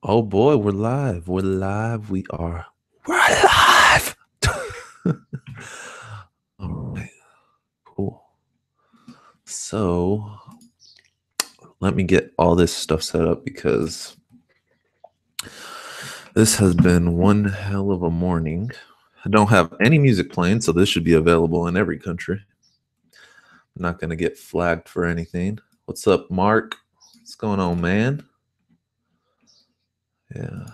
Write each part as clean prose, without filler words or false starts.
Oh boy, we're live. We're live. We're live. All right, cool. So let me get all this stuff set up because this has been one hell of a morning. I don't have any music playing, so this should be available in every country. I'm not gonna get flagged for anything. What's up, Mark? What's going on, man? Yeah.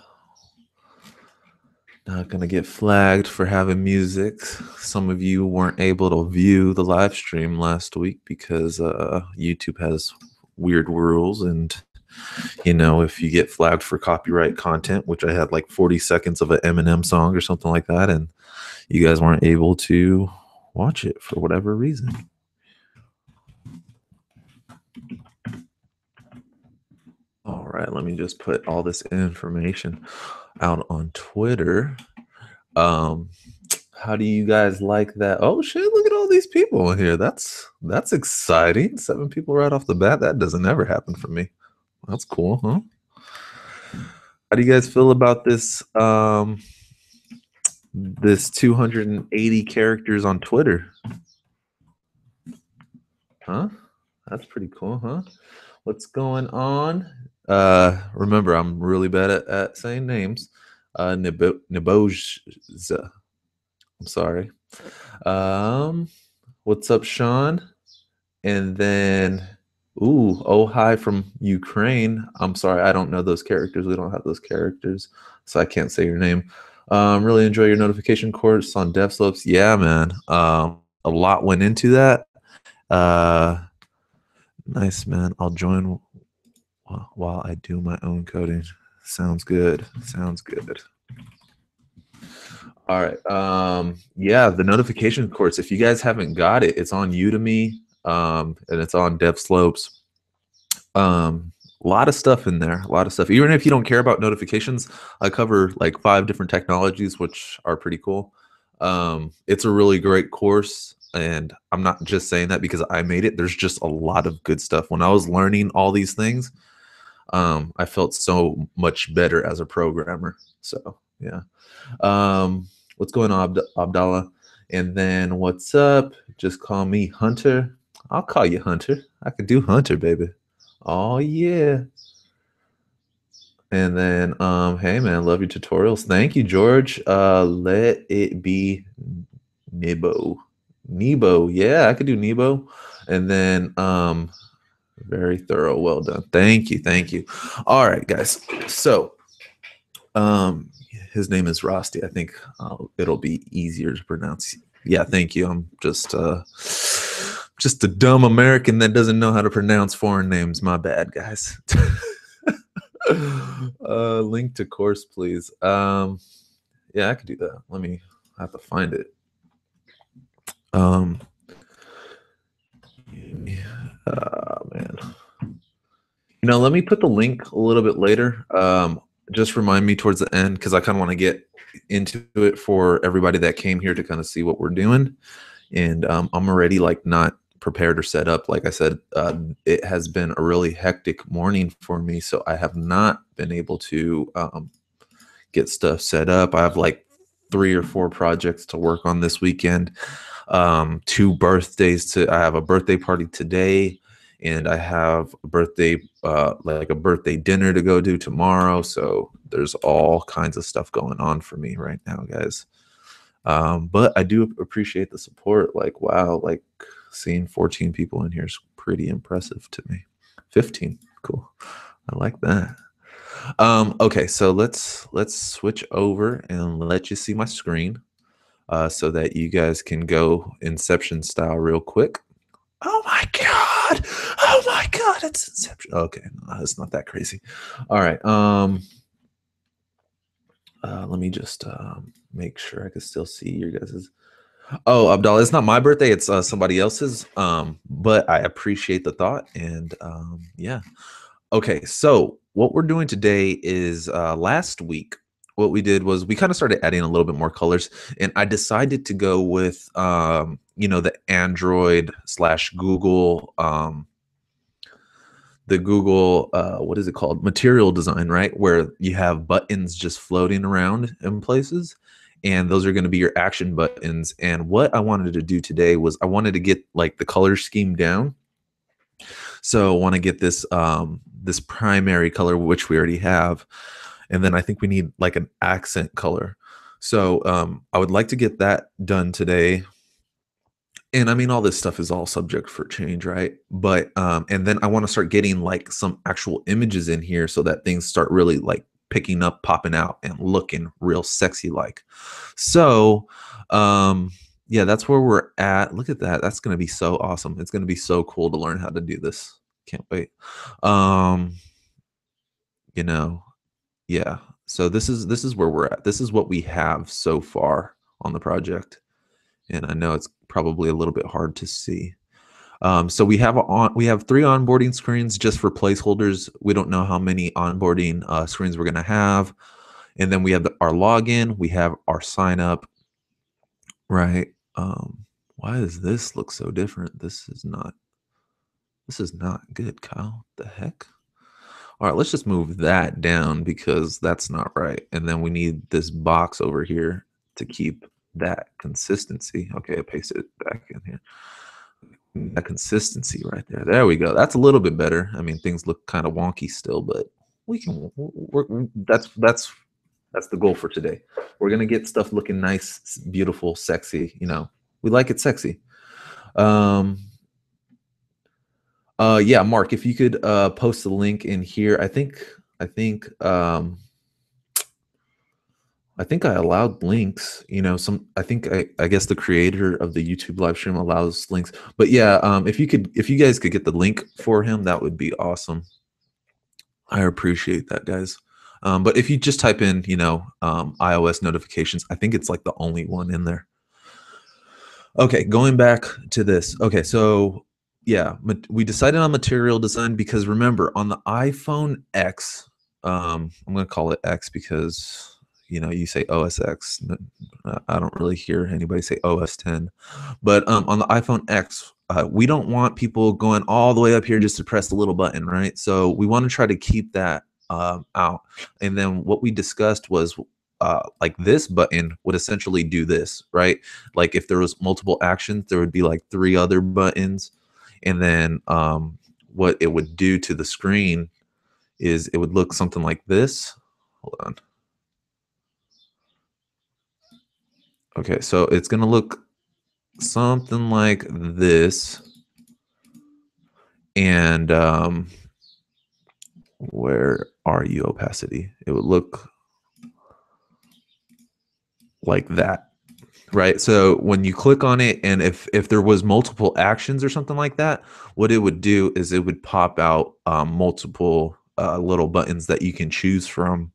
Not gonna get flagged for having music. Some of you weren't able to view the live stream last week because YouTube has weird rules, and if you get flagged for copyright content, which I had like 40 seconds of an Eminem song or something like that, and you guys weren't able to watch it for whatever reason. All right, let me just put all this information out on Twitter. How do you guys like that? Oh shit, look at all these people in here. That's exciting. 7 people right off the bat. That doesn't ever happen for me. That's cool, huh? How do you guys feel about this 280 characters on Twitter? Huh? That's pretty cool, huh? What's going on? Remember, I'm really bad at saying names. Nebojza. I'm sorry. What's up, Sean? And then, oh hi from Ukraine. I'm sorry, I don't know those characters. We don't have those characters, so I can't say your name. Really enjoy your notification course on DevSlopes. Yeah, man. A lot went into that. Nice, man. I'll join while I do my own coding. Sounds good. Sounds good. All right. Yeah, the notification course. If you guys haven't got it, it's on Udemy, and it's on DevSlopes. A lot of stuff in there. A lot of stuff. Even if you don't care about notifications, I cover like 5 different technologies, which are pretty cool. It's a really great course, and I'm not just saying that because I made it. There's just a lot of good stuff. When I was learning all these things, I felt so much better as a programmer. So yeah. What's going on, Abdallah? And then what's up? Just call me Hunter. I'll call you Hunter. I could do Hunter, baby. Oh yeah. And then hey man, love your tutorials. Thank you, George. Let it be Nebo. Nebo. Yeah, I could do Nebo. And then very thorough. Well done. Thank you. Thank you. All right, guys. So his name is Rosti. I think it'll be easier to pronounce. Yeah, thank you. I'm just a dumb American that doesn't know how to pronounce foreign names. My bad, guys. Link to course, please. Yeah, I could do that. Let me have to find it. Man. Let me put the link a little bit later. Just remind me towards the end because I kind of want to get into it for everybody that came here to kind of see what we're doing. And I'm already like not prepared or set up. Like I said, it has been a really hectic morning for me, so I have not been able to get stuff set up. I have like 3 or 4 projects to work on this weekend. 2 birthdays I have a birthday party today, and I have a birthday like a birthday dinner to go do tomorrow. So there's all kinds of stuff going on for me right now, guys. But I do appreciate the support. Like, wow, like seeing 14 people in here is pretty impressive to me. 15, cool. I like that. Okay, so let's switch over and let you see my screen so that you guys can go Inception style real quick. Oh my god! Oh my god! It's Inception. Okay, no, it's not that crazy. All right. Let me just make sure I can still see your guys's. Oh, Abdallah, it's not my birthday. It's somebody else's. But I appreciate the thought, and yeah. Okay, so what we're doing today is last week. What we did was we kind of started adding a little bit more colors, and I decided to go with the Android / Google the Google, what is it called? Material design, right? Where you have buttons just floating around in places. And those are going to be your action buttons. And what I wanted to do today was I wanted to get like the color scheme down. So I want to get this this primary color, which we already have. And then I think we need like an accent color. So I would like to get that done today. And I mean, all this stuff is all subject for change, right? But and then I want to start getting like some actual images in here so that things start really like picking up, popping out, and looking real sexy like. So yeah, that's where we're at. Look at that. That's gonna be so awesome. It's gonna be so cool to learn how to do this. Can't wait. Um, you know, yeah. So this is where we're at. This is what we have so far on the project. And I know it's probably a little bit hard to see. So we have three onboarding screens just for placeholders. We don't know how many onboarding screens we're going to have. And then we have our login. We have our sign up, right? Why does this look so different? This is not good, Kyle. What the heck? All right, let's just move that down because that's not right. And then we need this box over here to keep that consistency. Okay, I paste it back in here. That consistency right there. There we go. That's a little bit better. I mean, things look kind of wonky still, but we can work. That's the goal for today. We're gonna get stuff looking nice, beautiful, sexy. You know, we like it sexy. Yeah, Mark, if you could post the link in here. I think I allowed links, you know, I guess the creator of the YouTube live stream allows links. But yeah, if you guys could get the link for him, that would be awesome. I appreciate that, guys. But if you just type in, you know, iOS notifications, I think it's like the only one in there. Okay, going back to this. Okay, so yeah, we decided on material design because remember on the iPhone X, I'm going to call it X because you know you say OS X. I don't really hear anybody say OS 10, but on the iPhone X, we don't want people going all the way up here just to press the little button, right? So we want to try to keep that out. And then what we discussed was like this button would essentially do this, right? Like if there was multiple actions, there would be like 3 other buttons. And then what it would do to the screen is it would look something like this. Hold on. Okay, so it's going to look something like this. And where are you, opacity? It would look like that, right? So when you click on it, and if there was multiple actions or something like that, what it would do is it would pop out multiple little buttons that you can choose from.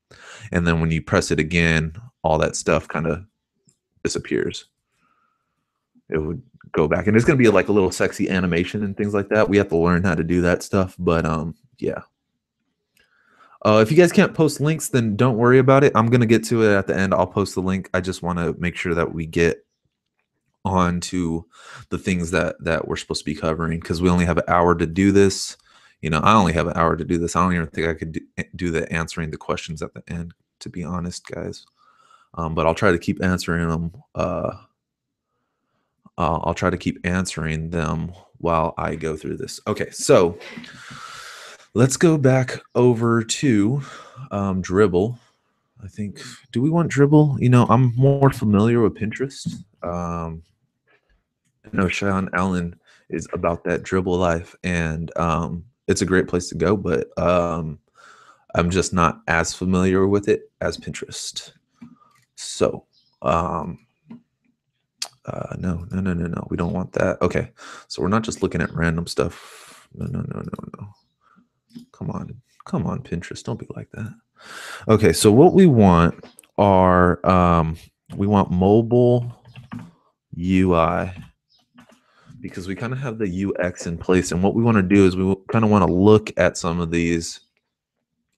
And then when you press it again, all that stuff kind of disappears. It would go back, and it's going to be like a little sexy animation and things like that. We have to learn how to do that stuff, but yeah. If you guys can't post links, then don't worry about it. I'm going to get to it at the end. I'll post the link. I just want to make sure that we get on to the things that we're supposed to be covering, because we only have an hour to do this. You know, I only have an hour to do this. I don't even think I could do the answering the questions at the end, to be honest, guys. But I'll try to keep answering them. I'll try to keep answering them while I go through this. Okay, so let's go back over to Dribble. I think, do we want Dribble? You know, I'm more familiar with Pinterest. I know Sean Allen is about that Dribble life, and it's a great place to go, but I'm just not as familiar with it as Pinterest. So no, we don't want that. Okay, so we're not just looking at random stuff. No. Come on, Pinterest, don't be like that. Okay, so what we want are we want mobile UI, because we kind of have the UX in place, and what we want to do is we kind of want to look at some of these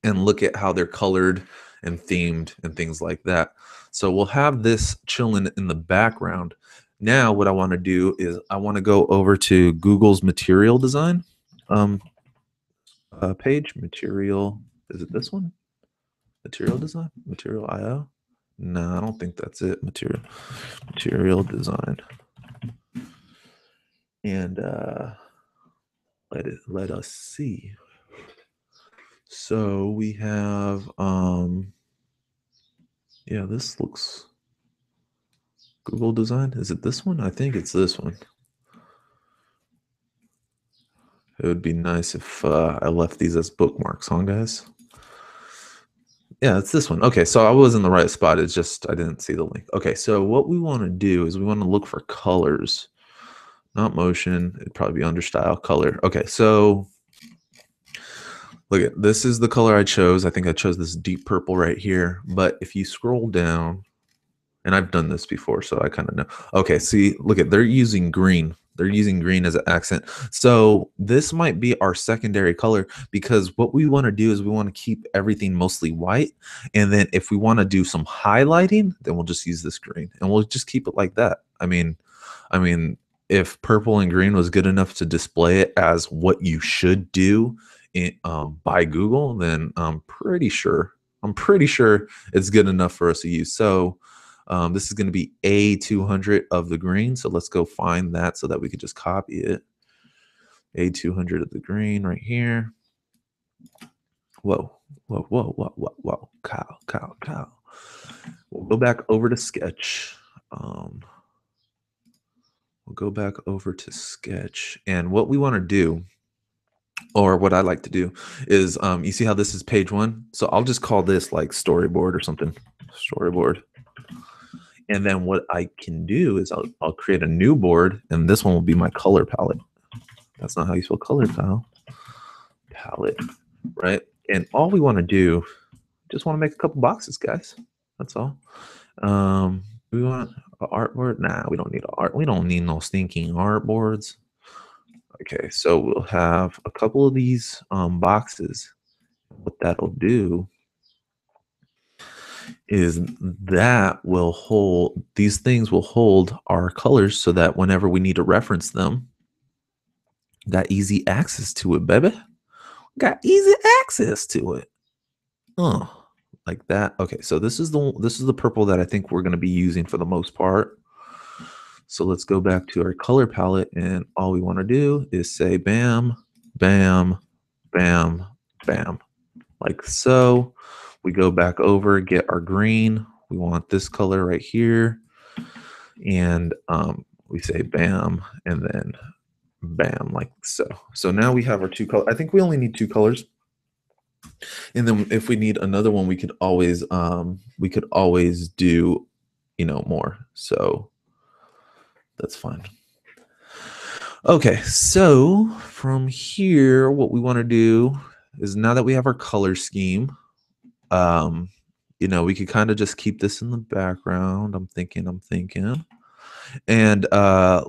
and look at how they're colored and themed and things like that. So we'll have this chilling in the background. Now what I want to do is I want to go over to Google's material design. page, material. Is it this one? Material design? Material IO? No, I don't think that's it. Material design. And let us see. So we have yeah, this looks Google design. Is it this one? I think it's this one. It would be nice if I left these as bookmarks, huh, guys? Yeah, it's this one. Okay, so I was in the right spot. It's just I didn't see the link. Okay, so what we want to do is we want to look for colors, not motion. It'd probably be under style, color. Okay, so look at this is the color I chose. I think I chose this deep purple right here. But if you scroll down, and I've done this before, so I kind of know. Okay, see, look at they're using green. They're using green as an accent. So this might be our secondary color because what we want to do is we want to keep everything mostly white. And then if we want to do some highlighting, then we'll just use this green and we'll just keep it like that. I mean, if purple and green was good enough to display it as what you should do by Google, then I'm pretty sure it's good enough for us to use. So this is going to be A200 of the green. So let's go find that so that we could just copy it. A200 of the green right here. Whoa, whoa, whoa, whoa, whoa, whoa. Cow. We'll go back over to Sketch. We'll go back over to Sketch. And what we want to do, or what I like to do, is you see how this is page 1? So I'll just call this like storyboard or something. Storyboard. And then what I can do is I'll create a new board, and this one will be my color palette. That's not how you spell color, pal. Palette, right? And all we want to do, just want to make a couple boxes, guys. That's all. We want an artboard? Nah, we don't need an art. We don't need no stinking artboards. Okay, so we'll have a couple of these boxes. What that'll do is that will hold, these things will hold our colors so that whenever we need to reference them, got easy access to it, baby. Got easy access to it. Like that. Okay, so this is the purple that I think we're going to be using for the most part. So let's go back to our color palette, and all we want to do is say bam, bam, bam, bam, like so. We go back over, get our green. We want this color right here. And we say bam, and then bam, like so. So now we have our two colors. I think we only need 2 colors. And then if we need another one, we could always do, more. So that's fine. Okay, so from here, what we want to do is, now that we have our color scheme, we could kind of just keep this in the background. I'm thinking. And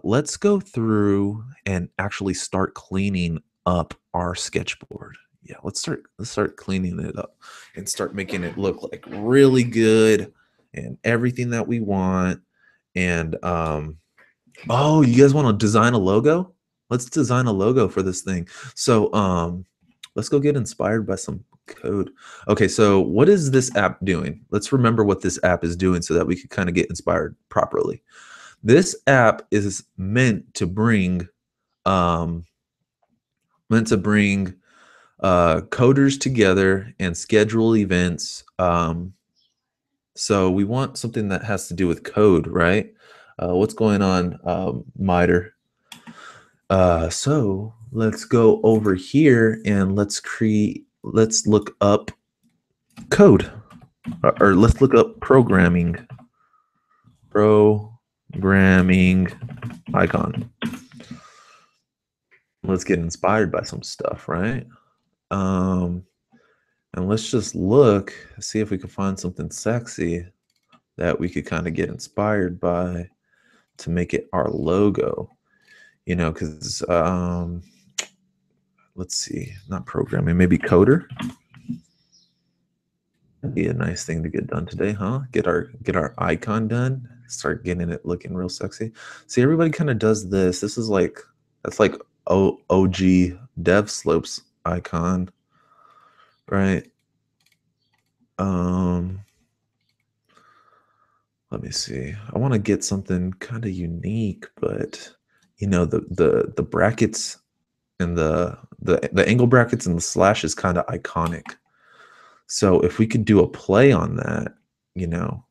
let's go through and actually start cleaning up our sketchboard. Yeah, let's start cleaning it up and start making it look like really good and everything that we want. And oh, you guys want to design a logo? Let's design a logo for this thing. So let's go get inspired by some code. Okay, so what is this app doing? Let's remember what this app is doing so that we can kind of get inspired properly. This app is meant to bring coders together and schedule events. So we want something that has to do with code, right? What's going on, Miter? So let's go over here and let's look up code, or let's look up programming icon. Let's get inspired by some stuff, right? And let's just see if we can find something sexy that we could kind of get inspired by to make it our logo, because let's see, not programming, maybe coder. That'd be a nice thing to get done today, huh? Get our icon done, start getting it looking real sexy. See, everybody kind of does this. That's like OG Dev Slopes icon. right? Let me see. I want to get something kind of unique, but you know, the brackets and the angle brackets and the slash is kind of iconic. So if we could do a play on that, you know,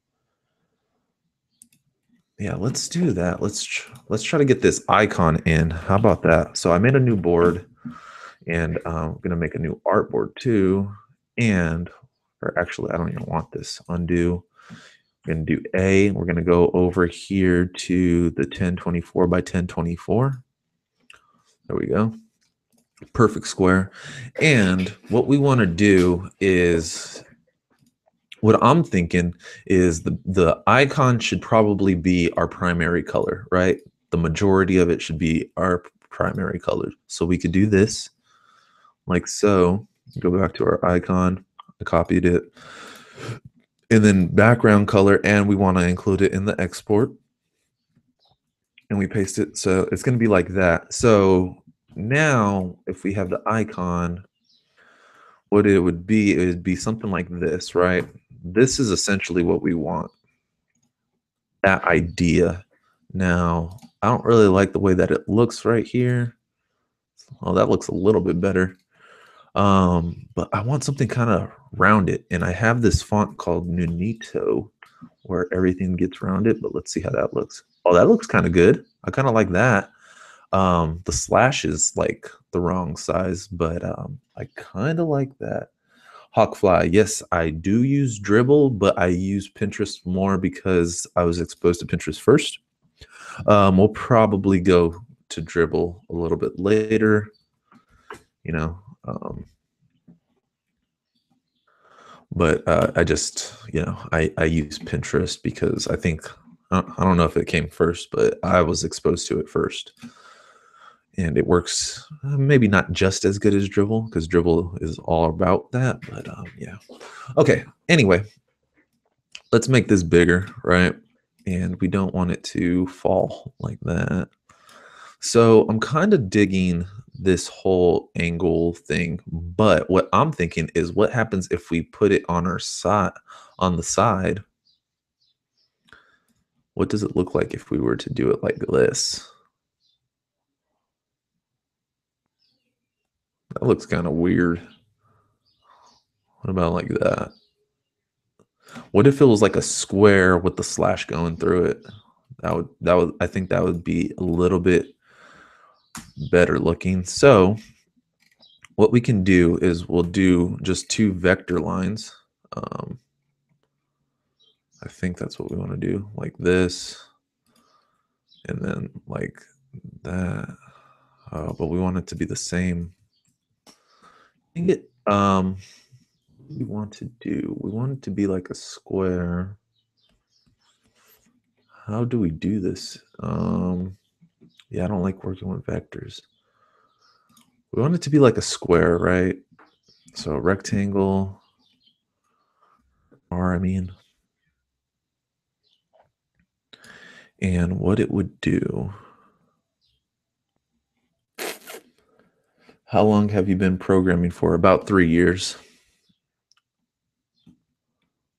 yeah, let's do that. Let's try to get this icon in. How about that? So I made a new board, and I'm gonna make a new artboard too. And or actually, I don't even want this. Undo. We're gonna do A. We're gonna go over here to the 1024 by 1024. There we go. Perfect square. And what we want to do is, what I'm thinking is the icon should probably be our primary color, right? The majority of it should be our primary color. So we could do this like so. Go back to our icon. I copied it. And then background color, and we want to include it in the export. And we paste it. So it's going to be like that. So now if we have the icon, what it would be something like this, right? This is essentially what we want. That idea. Now, I don't really like the way that it looks right here. Oh, that looks a little bit better. But I want something kind of rounded, and I have this font called Nunito where everything gets rounded, but let's see how that looks. Oh, that looks kind of good. I kind of like that. The slash is like the wrong size, but I kind of like that. Hawkfly, yes, I do use Dribble, but I use Pinterest more because I was exposed to Pinterest first. We'll probably go to Dribble a little bit later, you know. But I just, you know, I use Pinterest because I think, I don't know if it came first, but I was exposed to it first. And it works maybe not just as good as Dribble, because Dribble is all about that. But yeah. Okay. Anyway, let's make this bigger, right? And we don't want it to fall like that. So I'm kind of digging this whole angle thing, but what I'm thinking is, what happens if we put it on our side, on the side? What does it look like if we were to do it like this? That looks kind of weird. What about like that? What if it was like a square with the slash going through it? That would I think that would be a little bit better looking. So what we can do is we'll do just two vector lines. I think that's what we want to do, like this, and then like that. But we want it to be the same. I think we want to do, we want it to be like a square. How do we do this? Yeah, I don't like working with vectors. We want it to be like a square, right? So rectangle, or I mean, and what it would do. How long have you been programming for? About 3 years.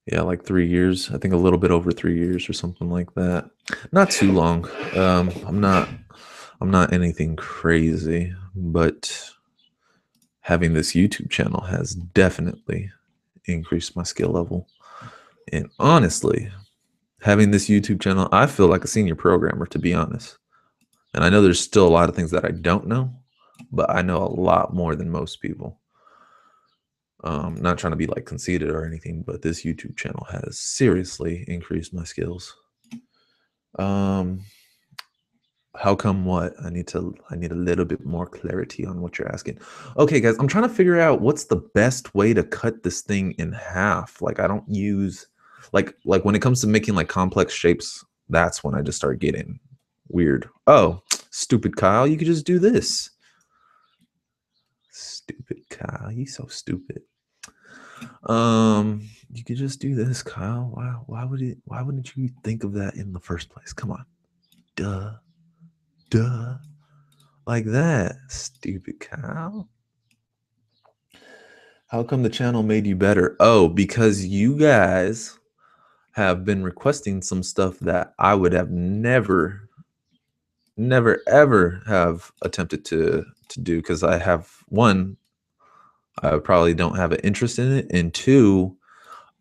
Yeah, like 3 years. I think a little bit over 3 years or something like that. Not too long. I'm not anything crazy, but having this YouTube channel has definitely increased my skill level. And honestly, having this YouTube channel, I feel like a senior programmer, to be honest. And I know there's still a lot of things that I don't know, but I know a lot more than most people. Not trying to be like conceited or anything, but this YouTube channel has seriously increased my skills. How come what? I need a little bit more clarity on what you're asking. Okay, guys, I'm trying to figure out what's the best way to cut this thing in half. Like I don't use like when it comes to making like complex shapes, that's when I just start getting weird. Oh, stupid Kyle, you could just do this. Stupid Kyle, you so stupid. You could just do this, Kyle. Why wouldn't you think of that in the first place? Come on. Duh. Like that. Stupid Kyle. How come the channel made you better? Oh, because you guys have been requesting some stuff that I would have never ever have attempted to do, because I have, one, I probably don't have an interest in it, and two,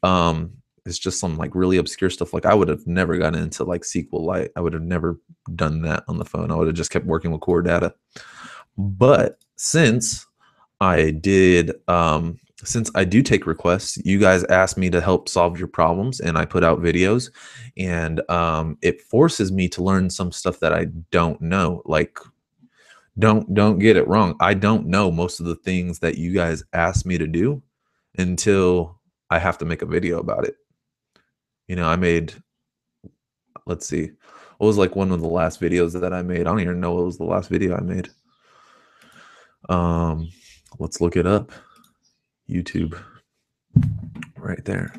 it's just some like really obscure stuff. Like I would have never gotten into like SQLite. I would have never done that on the phone. I would have just kept working with core data. But I did since I do take requests, you guys asked me to help solve your problems, and I put out videos, and it forces me to learn some stuff that I don't know. Like, don't get it wrong, I don't know most of the things that you guys asked me to do until I have to make a video about it. You know, I made, let's see, what was like one of the last videos that I made? I don't even know what was the last video I made. Let's look it up. YouTube, right there.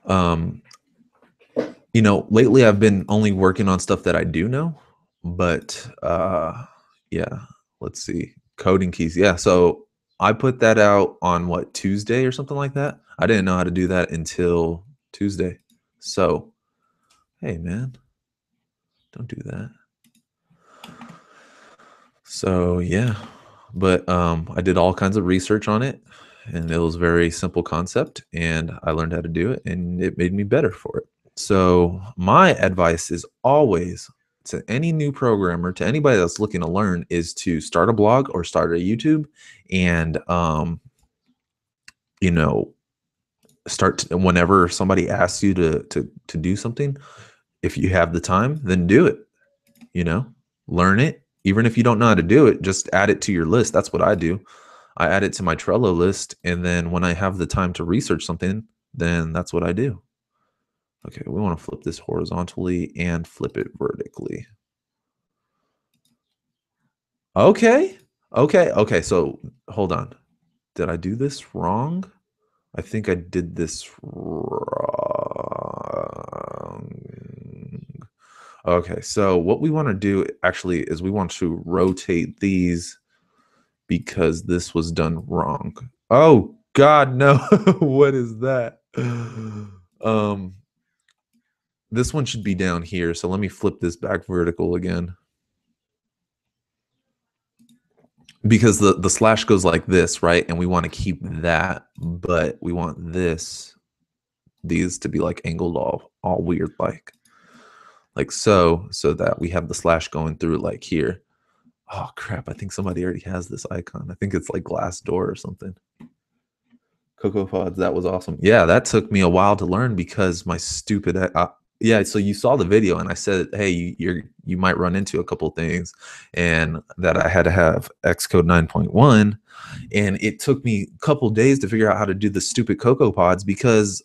You know, lately I've been only working on stuff that I do know, but yeah, let's see. Coding keys. Yeah, so I put that out on what, Tuesday or something like that. I didn't know how to do that until Tuesday. So, hey man, don't do that. So, yeah. But I did all kinds of research on it, and it was a very simple concept, and I learned how to do it, and it made me better for it. So my advice is always, to any new programmer, to anybody that's looking to learn, is to start a blog or start a YouTube, and you know, whenever somebody asks you to do something, if you have the time, then do it. You know, learn it. Even if you don't know how to do it, just add it to your list. That's what I do. I add it to my Trello list, and then when I have the time to research something, then that's what I do. Okay, we want to flip this horizontally and flip it vertically. Okay. Okay. So hold on. Did I do this wrong? I think I did this wrong. Okay. So what we want to do actually is we want to rotate these because this was done wrong. Oh God, no. What is that? This one should be down here. So let me flip this back vertical again. Because the slash goes like this, right? And we want to keep that, but we want these to be like angled all weird, like so that we have the slash going through like here. Oh crap, I think somebody already has this icon. I think it's like Glassdoor or something. Cocoa Pods, that was awesome. Yeah, that took me a while to learn because my stupid yeah, so you saw the video and I said, hey, you might run into a couple things, and that I had to have Xcode 9.1, and it took me a couple days to figure out how to do the stupid Cocoa Pods because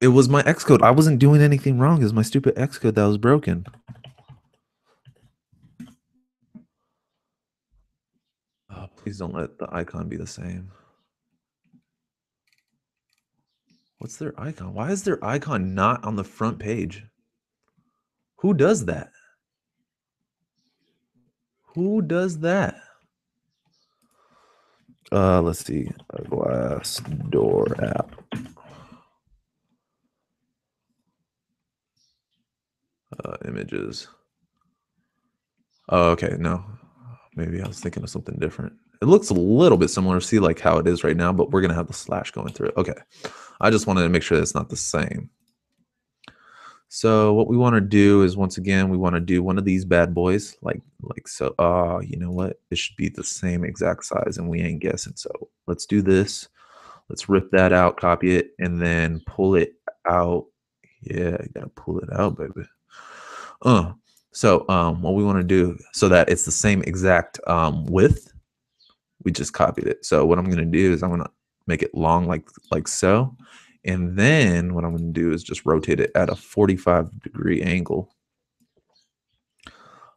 it was my Xcode. I wasn't doing anything wrong. It was my stupid Xcode that was broken. Oh, please don't let the icon be the same. What's their icon? Why is their icon not on the front page? Who does that? Who does that? Let's see. A Glassdoor app. Images. Oh, okay. No, maybe I was thinking of something different. It looks a little bit similar. See like how it is right now, but we're going to have the slash going through it. Okay. I just wanted to make sure that it's not the same. So what we want to do is, once again, we want to do one of these bad boys, like so. You know what? It should be the same exact size, and we ain't guessing. So let's do this. Let's rip that out, copy it, and then pull it out. Yeah, you gotta pull it out, baby. So what we want to do so that it's the same exact width, we just copied it. So what I'm gonna do is I'm gonna make it long like so. And then what I'm going to do is just rotate it at a 45-degree angle,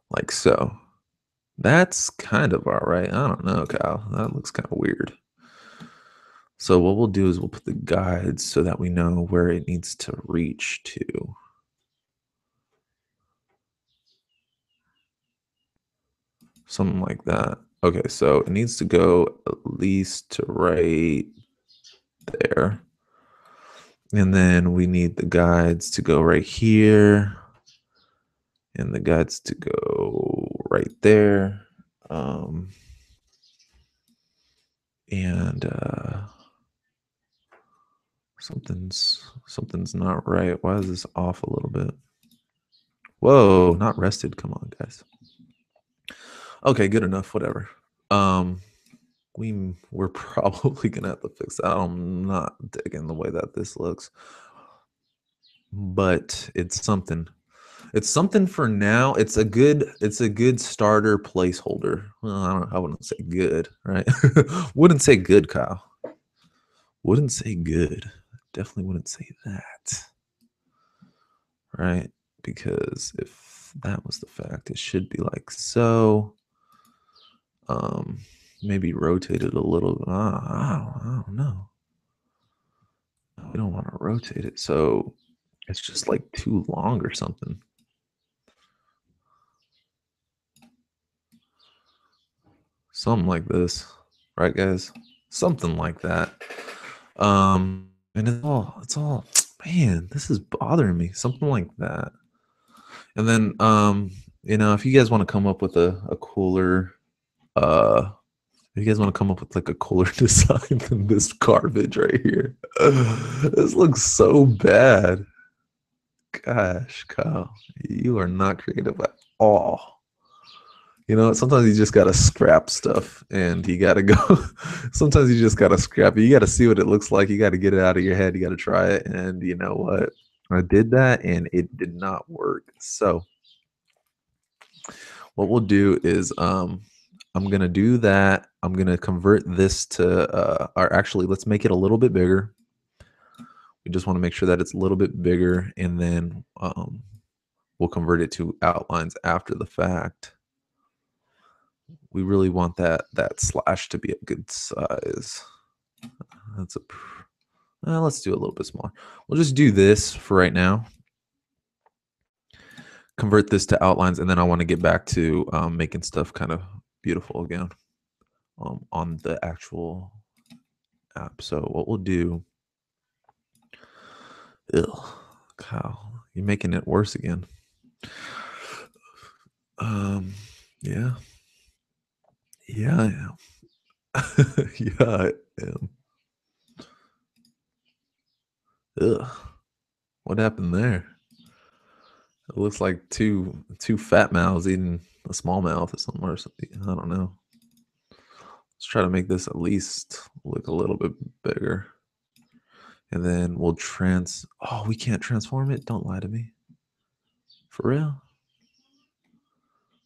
like so. That's kind of all right. I don't know, Kyle. That looks kind of weird. So what we'll do is we'll put the guides so that we know where it needs to reach to. something like that. Okay, so it needs to go at least to right there. And then we need the guides to go right here. And the guides to go right there. And something's not right. Why is this off a little bit? Whoa, not rested. Come on, guys. Okay, good enough. Whatever. We're probably gonna have to fix that. I'm not digging the way that this looks, but it's something. It's something for now. It's a good starter placeholder. Well, I wouldn't say good, right? Wouldn't say good, Kyle. Wouldn't say good. Definitely wouldn't say that. Right? Because if that was the fact, it should be like so. Maybe rotate it a little. I don't know. We don't want to rotate it, so it's just like too long or something. Something like this, right, guys? Something like that. And it's all, man, this is bothering me. Something like that. And then, if you guys want to come up with a cooler, if you guys want to come up with like a cooler design than this garbage right here, this looks so bad. Gosh, Kyle, you are not creative at all. Sometimes you just gotta scrap stuff and you gotta go. Sometimes you just gotta scrap it. You gotta see what it looks like. You gotta get it out of your head. You gotta try it. And you know what? I did that and it did not work. So what we'll do is I'm gonna do that. I'm gonna convert this to or actually let's make it a little bit bigger. We just want to make sure that it's a little bit bigger, and then we'll convert it to outlines after the fact. We really want that slash to be a good size. Let's do a little bit smaller. We'll just do this for right now. Convert this to outlines, and then I want to get back to making stuff kind of beautiful again on the actual app. So what we'll do, Kyle, you're making it worse again. Yeah, I am. Yeah, I am. Ugh. What happened there? It looks like two fat mouths eating a small mouth or something. I don't know. Let's try to make this at least look a little bit bigger. And then we'll oh, we can't transform it? Don't lie to me. For real?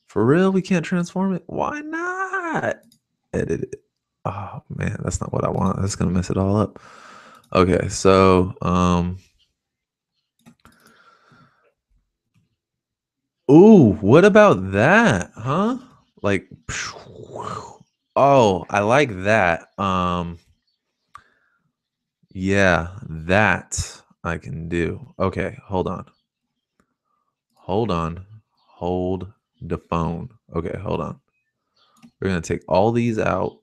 For real, we can't transform it? Why not? Edit it. Oh man, that's not what I want. That's gonna mess it all up. Okay, so ooh, what about that? Huh? Like oh, I like that. Yeah, that I can do. Okay, hold on. Hold the phone. Okay, hold on. We're going to take all these out,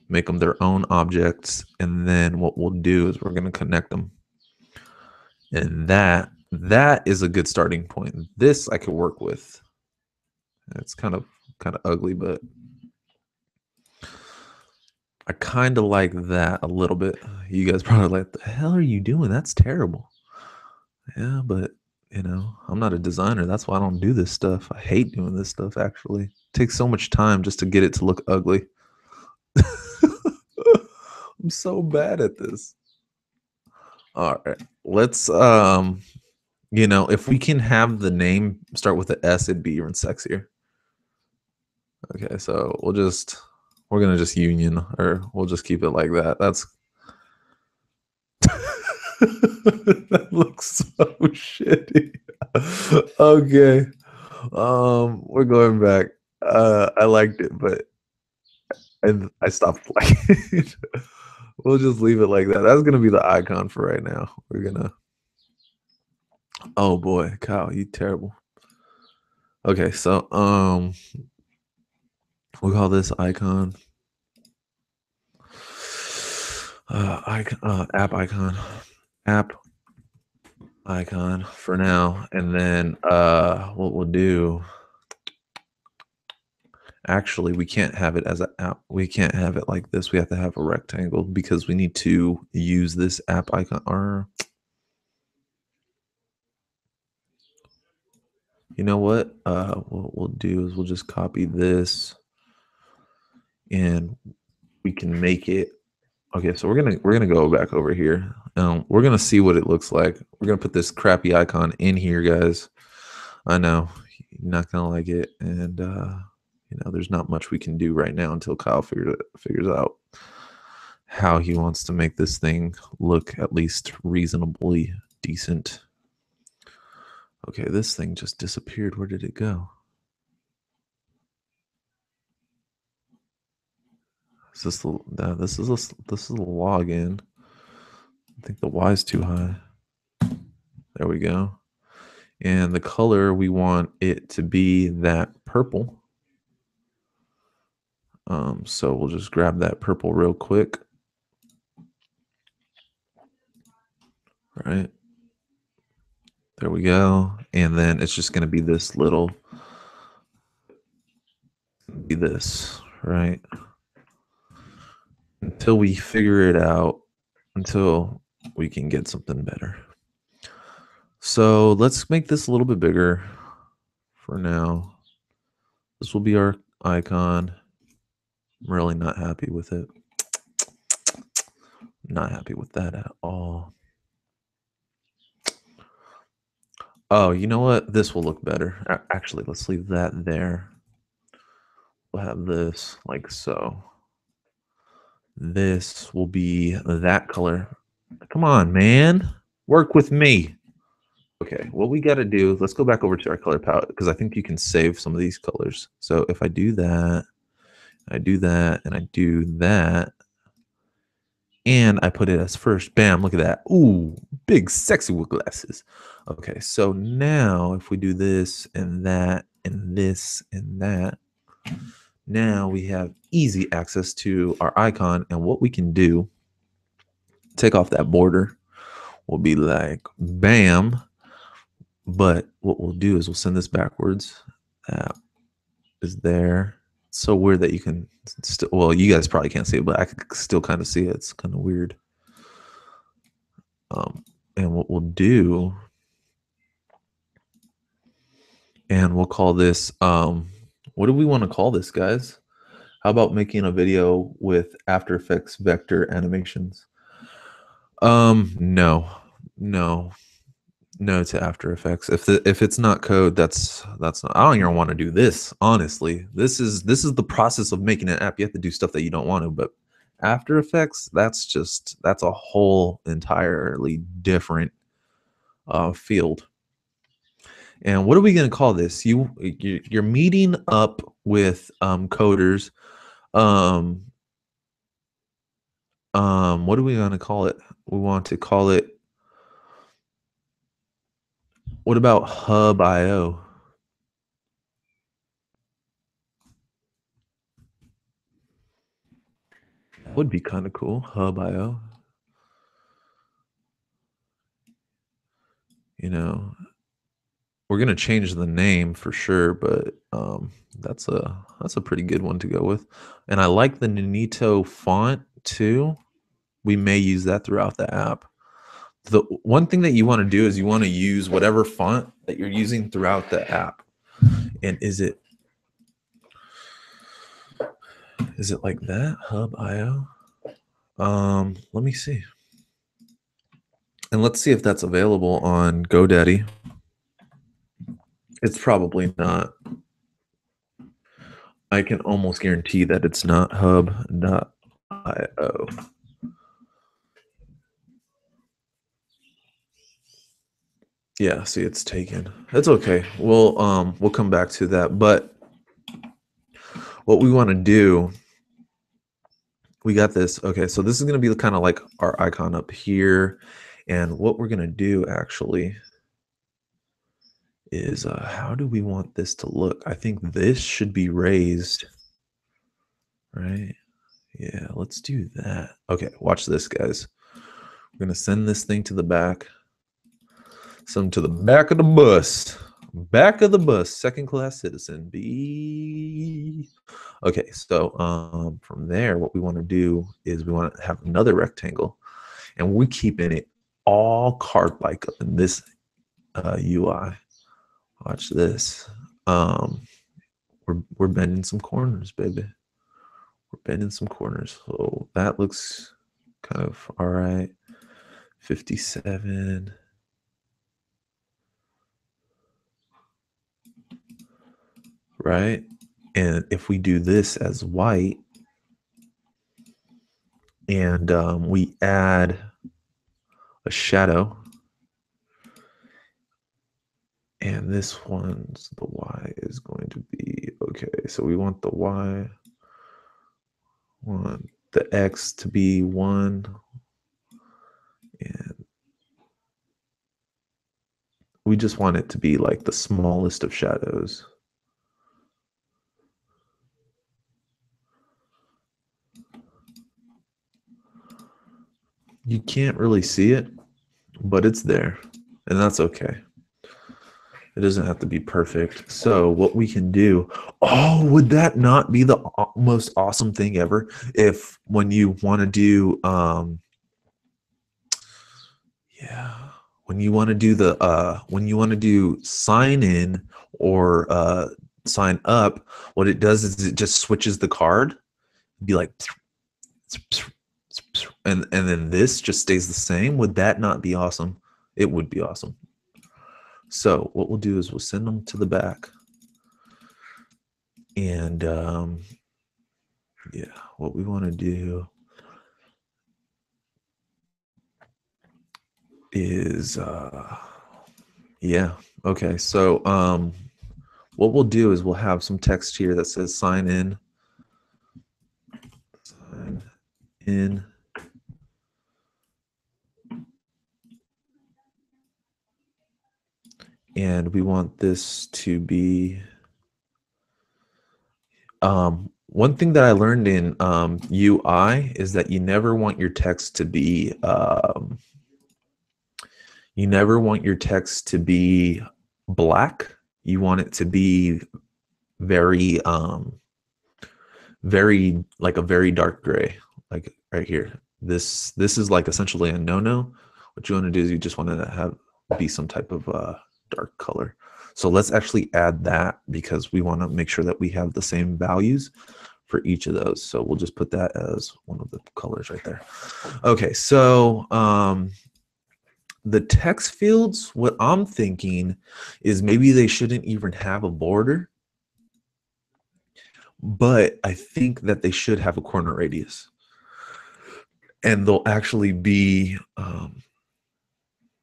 make them their own objects, and then what we'll do is we're going to connect them. And that is a good starting point. This I could work with. It's kind of ugly, but I kind of like that a little bit. You guys probably like, the hell are you doing? That's terrible. Yeah, but I'm not a designer. That's why I don't do this stuff. I hate doing this stuff, actually. It takes so much time just to get it to look ugly. I'm so bad at this. All right. Let's if we can have the name start with an S, it'd be even sexier. Okay, so we're gonna just union, or we'll just keep it like that. That's that looks so shitty. Okay. We're going back. I liked it, but I stopped playing. We'll just leave it like that. That's gonna be the icon for right now. We're gonna. Oh boy, Kyle, you terrible. Okay, so we'll call this icon. App icon for now, and then what we'll do, actually we can't have it as an app. We can't have it like this. We have to have a rectangle because we need to use this app icon. Or you know what we'll do is we'll just copy this and we can make it. Okay, so we're gonna go back over here. We're gonna see what it looks like. We're gonna put this crappy icon in here, guys. I know you're not gonna like it, and you know there's not much we can do right now until Kyle figures out how he wants to make this thing look at least reasonably decent. Okay, this thing just disappeared. Where did it go? Is this the this is a login? I think the Y is too high. There we go. And the color, we want it to be that purple. So we'll just grab that purple real quick. Right. There we go. And then it's just going to be this little, be this, right? Until we figure it out, until we can get something better. So let's make this a little bit bigger for now. This will be our icon. I'm really not happy with it. Not happy with that at all. Oh, you know what? This will look better. Actually, let's leave that there. We'll have this like so. This will be that color. Come on, man. Work with me. Okay, what we got to do, let's go back over to our color palette because I think you can save some of these colors. So if I do that, I do that, and I do that, and I put it as first. Bam, look at that. Ooh, big sexy with glasses. Okay, so now if we do this and that and this and that, now we have easy access to our icon. And what we can do, take off that border, will be like bam. But what we'll do is we'll send this backwards. That is there. It's so weird that you can still, well, you guys probably can't see it, but I can still kind of see it. It's kind of weird. And what we'll do, and we'll call this, what do we want to call this, guys? How about making a video with After Effects vector animations? No to After Effects. If it's not code, that's not. I don't even want to do this. Honestly, this is the process of making an app. You have to do stuff that you don't want to, but After Effects, that's a whole entirely different field. And what are we going to call this? You're meeting up with coders. What are we going to call it? We want to call it. What about Hub.io? That would be kind of cool. Hub.io. You know, we're gonna change the name for sure, but that's a pretty good one to go with. And I like the Nunito font too. We may use that throughout the app. The one thing that you want to do is you want to use whatever font that you're using throughout the app. And is it like that? Hub.io? Let me see. And let's see if that's available on GoDaddy. It's probably not. I can almost guarantee that it's not Hub.io. Yeah, see, it's taken. That's okay. We'll come back to that. But what we want to do, we got this. Okay, so this is going to be kind of like our icon up here. And what we're going to do actually is how do we want this to look? I think this should be raised, right? Yeah, let's do that. Okay, watch this, guys. We're going to send this thing to the back. Send to the back of the bus. Back of the bus, second class citizen. B. Okay, so from there, what we want to do is we want to have another rectangle, and we're keeping it all card-like up in this UI. Watch this. We're bending some corners, baby. We're bending some corners. So that looks kind of all right. 57. Right? And if we do this as white and we add a shadow, and this one's the Y is going to be, okay, so we want the Y, want the X to be 1, and we just want it to be like the smallest of shadows. You can't really see it, but it's there, and that's okay. It doesn't have to be perfect. So what we can do, oh, would that not be the most awesome thing ever? If when you want to do, yeah, when you want to do sign in or sign up, what it does is it just switches the card, be like, and then this just stays the same. Would that not be awesome? It would be awesome. So what we'll do is we'll send them to the back. And yeah, what we want to do is yeah, okay. So what we'll do is we'll have some text here that says sign in. Sign in. And we want this to be one thing that I learned in UI is that you never want your text to be black. You want it to be very very like a very dark gray, like right here. This is like essentially a no-no. What you want to do is you just want to have be some type of dark color. So let's actually add that because we want to make sure that we have the same values for each of those. So we'll just put that as one of the colors right there. Okay, so the text fields, what I'm thinking is maybe they shouldn't even have a border, but I think that they should have a corner radius. And they'll actually be,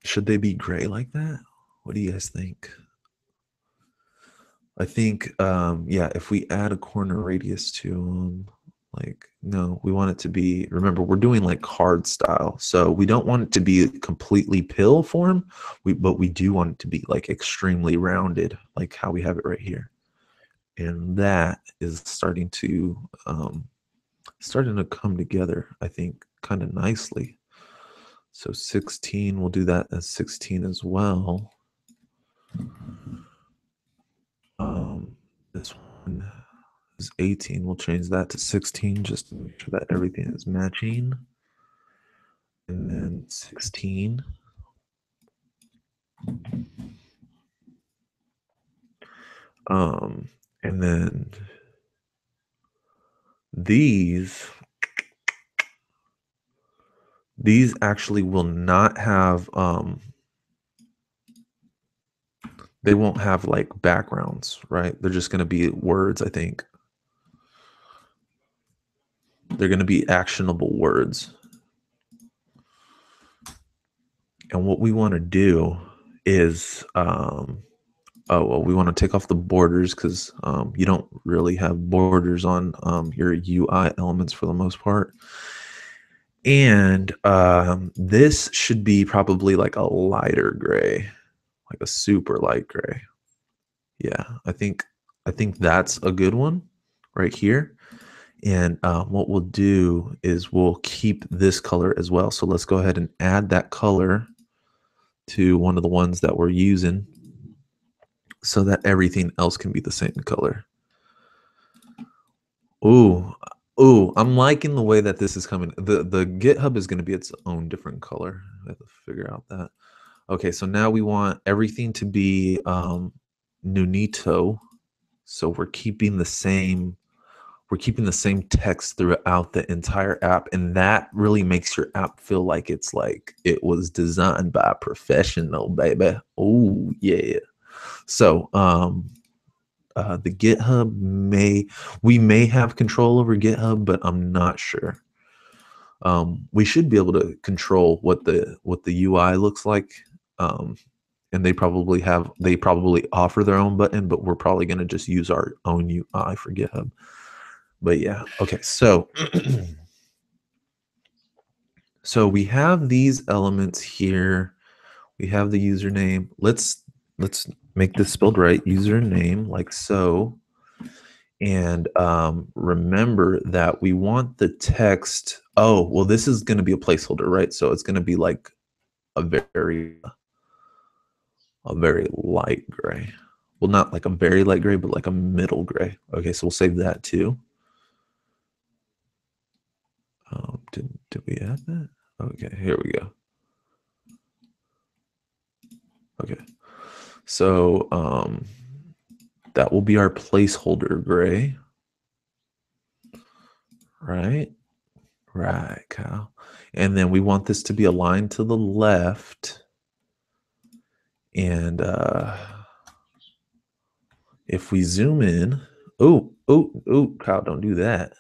should they be gray like that? What do you guys think? I think, yeah, if we add a corner radius to them, like, no, we want it to be, remember, we're doing like card style. So we don't want it to be completely pill form, but we do want it to be like extremely rounded, like how we have it right here. And that is starting to come together, I think, kind of nicely. So 16, we'll do that as 16 as well. This one is 18. We'll change that to 16 just to make sure that everything is matching. And then 16. And then these actually will not have they won't have like backgrounds, right? They're just going to be words, I think. They're going to be actionable words. And what we want to do is, oh, well, we want to take off the borders because you don't really have borders on your UI elements for the most part. And this should be probably like a lighter gray, like a super light gray. Yeah, I think that's a good one right here. And what we'll do is we'll keep this color as well. So let's go ahead and add that color to one of the ones that we're using so that everything else can be the same color. Ooh, ooh, I'm liking the way that this is coming. The GitHub is going to be its own different color. I have to figure out that. Okay, so now we want everything to be Nunito. So we're keeping the same text throughout the entire app, and that really makes your app feel like it's like it was designed by a professional, baby. Oh yeah. So the GitHub we may have control over GitHub, but I'm not sure. We should be able to control what the UI looks like. And they probably offer their own button, but we're probably going to just use our own UI for GitHub. But yeah, okay, so so we have these elements here. We have the username. Let's make this spelled right. Username, like so. And remember that we want the text. Oh, well, this is going to be a placeholder, right? So it's going to be like a very light gray. Well, not like a very light gray, but like a middle gray. Okay, so we'll save that too. Did we add that? Okay, here we go. Okay, so that will be our placeholder gray. Right, Kyle. And then we want this to be aligned to the left. And if we zoom in, oh, Kyle, don't do that.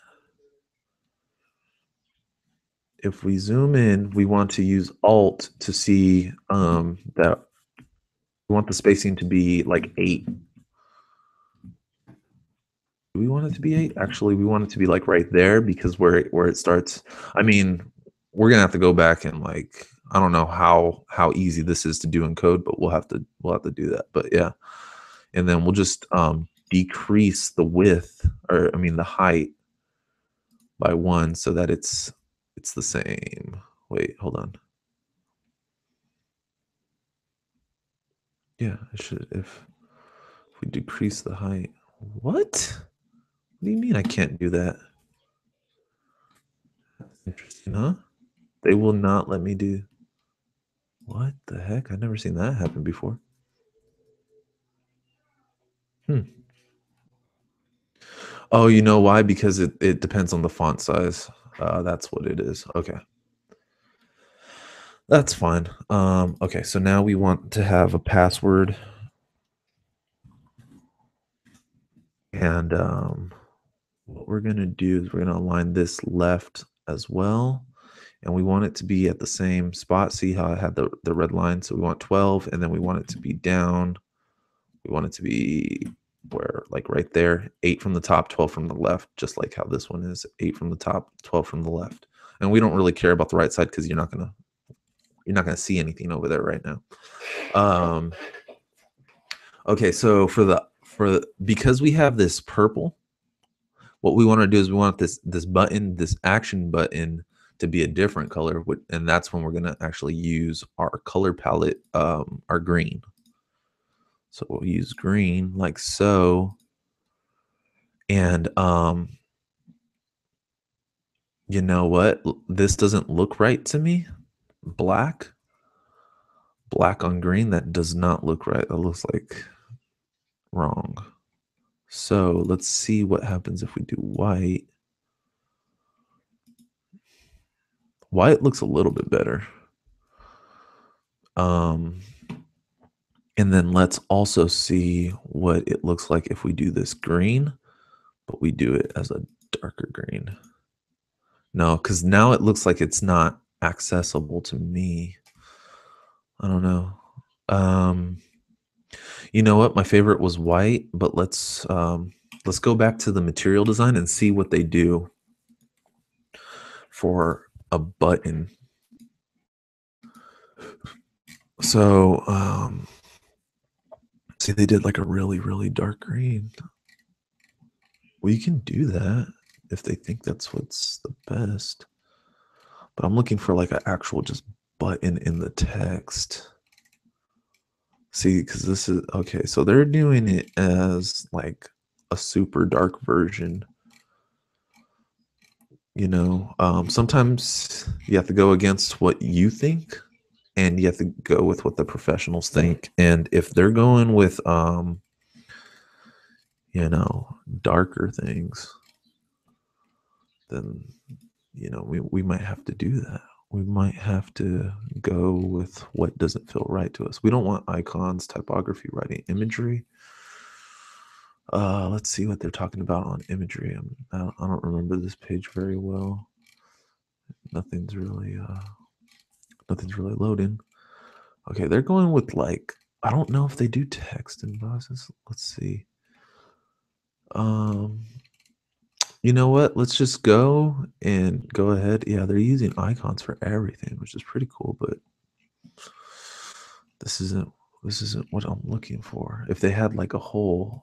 If we zoom in, we want to use Alt to see that we want the spacing to be like 8. Do we want it to be 8? Actually, we want it to be like right there because where it starts. I mean, we're gonna have to go back and like I don't know how easy this is to do in code, but we'll have to do that. But yeah, and then we'll just decrease the width, or I mean the height, by 1 so that it's the same. Wait, hold on. Yeah, I should if we decrease the height. What? What do you mean I can't do that? That's interesting, huh? They will not let me do. What the heck? I've never seen that happen before. Oh, you know why? Because it depends on the font size. That's what it is. Okay. That's fine. Okay, so now we want to have a password. And what we're going to do is we're going to align this left as well. And we want it to be at the same spot. See how I had the red line? So we want 12, and then we want it to be down. We want it to be where, like right there, 8 from the top, 12 from the left, just like how this one is, 8 from the top, 12 from the left. And we don't really care about the right side because you're not gonna see anything over there right now. Okay, so because we have this purple, what we want to do is we want this button, this action button, to be a different color, and that's when we're going to actually use our color palette, our green. So we'll use green like so. And you know what? This doesn't look right to me. Black on green, that does not look right. That looks like wrong. So let's see what happens if we do white. White looks a little bit better. And then let's also see what it looks like if we do this green, but we do it as a darker green. No, because now it looks like it's not accessible to me. I don't know. You know what? My favorite was white, but let's go back to the material design and see what they do for a button. So See, they did like a really, really dark green. Well, you can do that if they think that's what's the best. But I'm looking for like an actual just button in the text. See, because this is okay. So they're doing it as like a super dark version. You know, sometimes you have to go against what you think, and you have to go with what the professionals think. And if they're going with, you know, darker things, then you know we might have to do that. We might have to go with what doesn't feel right to us. We don't want icons, typography, writing, imagery. Let's see what they're talking about on imagery. I don't remember this page very well. Nothing's really loading. Okay, they're going with like, I don't know if they do text in boxes. Let's see. You know what? Let's just go ahead. Yeah, they're using icons for everything, which is pretty cool, but this isn't what I'm looking for. If they had like a whole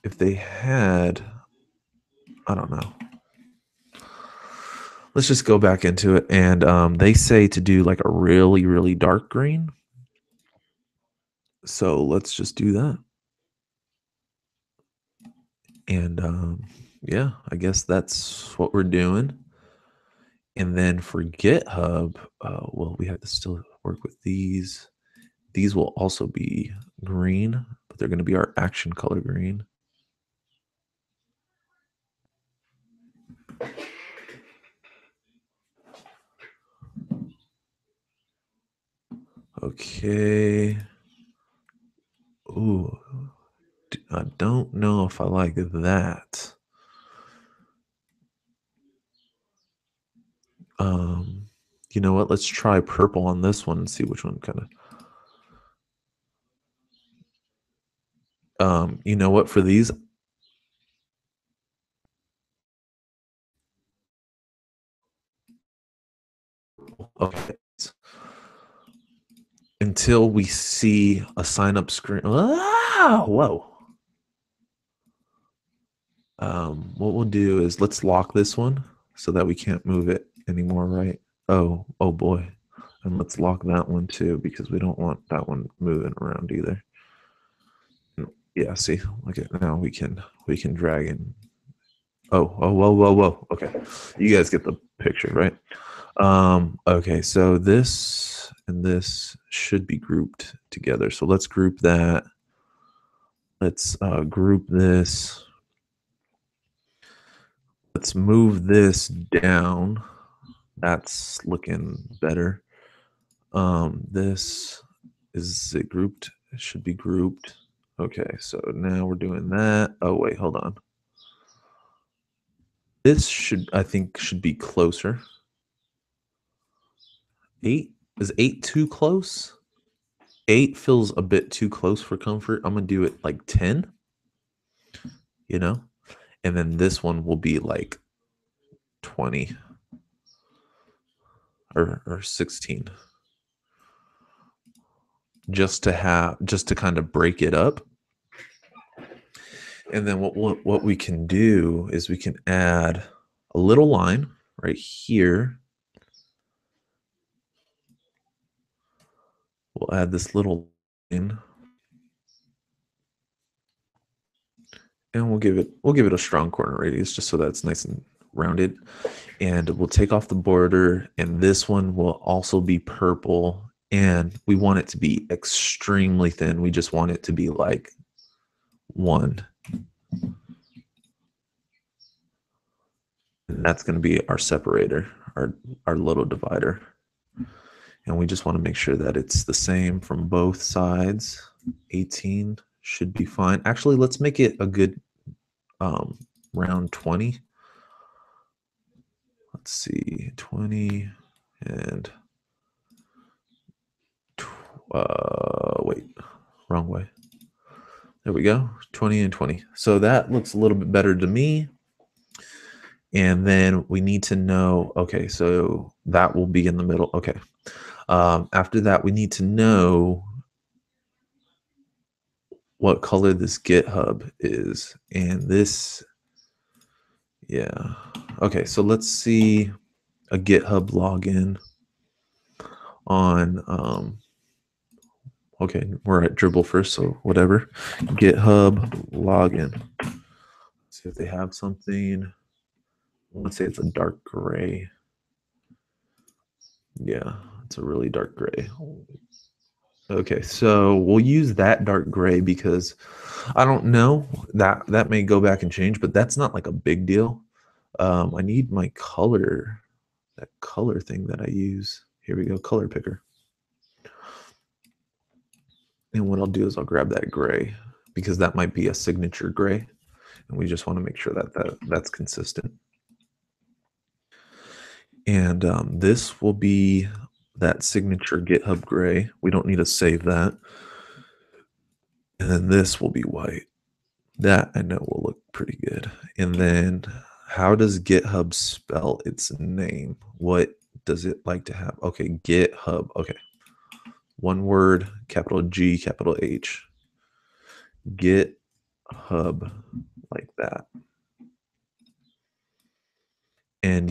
if they had, I don't know. Let's just go back into it, and they say to do like a really, really dark green. So let's just do that. And yeah, I guess that's what we're doing. And then for GitHub, well, we have to still work with these. These will also be green, but they're going to be our action color green. Okay. Ooh, I don't know if I like that. You know what? Let's try purple on this one and see which one kind of. You know what? For these, okay. Until we see a sign up screen. Ah, whoa. What we'll do is let's lock this one so that we can't move it anymore, right? Oh boy. And let's lock that one too, because we don't want that one moving around either. Yeah, see, look at now we can drag in. Whoa. Okay. You guys get the picture, right? Okay, so this and this should be grouped together. So let's group that. Let's group this. Let's move this down. That's looking better. This is it grouped? It should be grouped. Okay, so now we're doing that. Oh wait, hold on. This I think should be closer. 8? Is 8 too close? 8 feels a bit too close for comfort. I'm gonna do it like 10, you know, and then this one will be like 20 or 16, just to kind of break it up. And then what we can do is we can add a little line right here. We'll add this little line, and we'll give it a strong corner radius just so that it's nice and rounded. And we'll take off the border, and this one will also be purple, and we want it to be extremely thin. We just want it to be like 1. And that's going to be our separator, our little divider. And we just want to make sure that it's the same from both sides. 18 should be fine. Actually, let's make it a good round 20. Let's see, 20 and wait, wrong way. There we go, 20 and 20. So that looks a little bit better to me. And then we need to know, okay, so that will be in the middle. Okay. After that, we need to know what color this GitHub is. And this, yeah. Okay, so let's see a GitHub login on, okay, we're at Dribble first, so whatever. GitHub login. See if they have something. Let's say it's a dark gray. Yeah, it's a really dark gray. Okay, so we'll use that dark gray because I don't know, that may go back and change, but that's not like a big deal. I need my color, that color thing that I use. Here we go, color picker. And what I'll do is I'll grab that gray because that might be a signature gray, and we just want to make sure that that's consistent. And this will be that signature GitHub gray. We don't need to save that. And then this will be white. That I know will look pretty good. And then how does GitHub spell its name? What does it like to have? Okay, GitHub. Okay. One word, capital G, capital H. GitHub, like that. And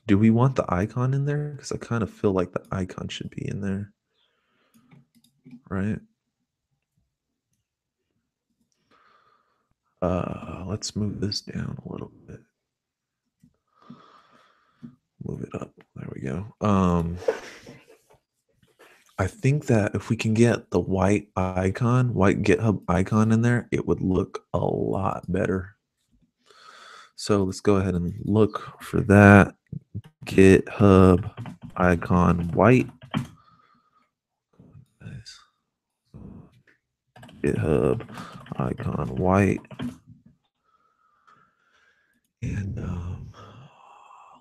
do we want the icon in there? Because I kind of feel like the icon should be in there, right? Let's move this down a little bit. Move it up. There we go. I think that if we can get the white GitHub icon in there, it would look a lot better. So let's go ahead and look for that GitHub icon white. Nice. GitHub icon white. And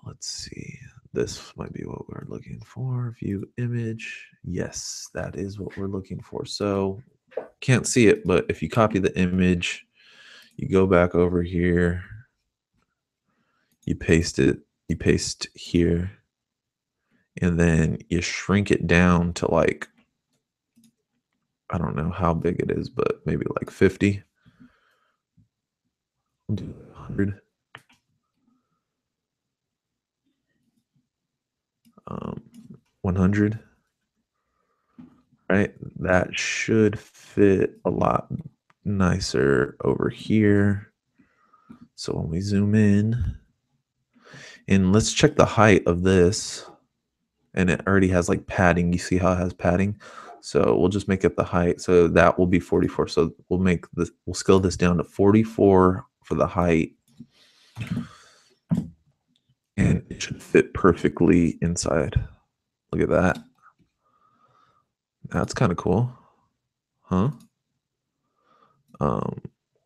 let's see. This might be what we're looking for. View image. Yes, that is what we're looking for. So can't see it, but if you copy the image, you go back over here, you paste it, you paste here, and then you shrink it down to like, I don't know how big it is, but maybe like 50. We'll do 100. 100. Right, that should fit a lot nicer over here. So when we zoom in, and let's check the height of this, and it already has like padding. You see how it has padding? So we'll just make it the height. So that will be 44. So we'll scale this down to 44 for the height. And it should fit perfectly inside. Look at that. That's kind of cool. Huh?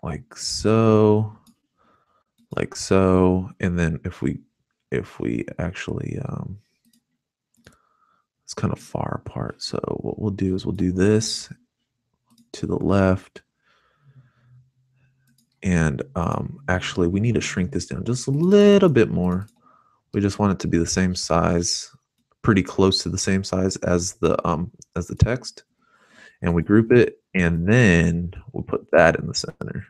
Like so, and then if we actually it's kind of far apart. So what we'll do is we'll do this to the left, and actually we need to shrink this down just a little bit more. We just want it to be the same size, pretty close to the same size as the text, and we group it, and then we'll put that in the center.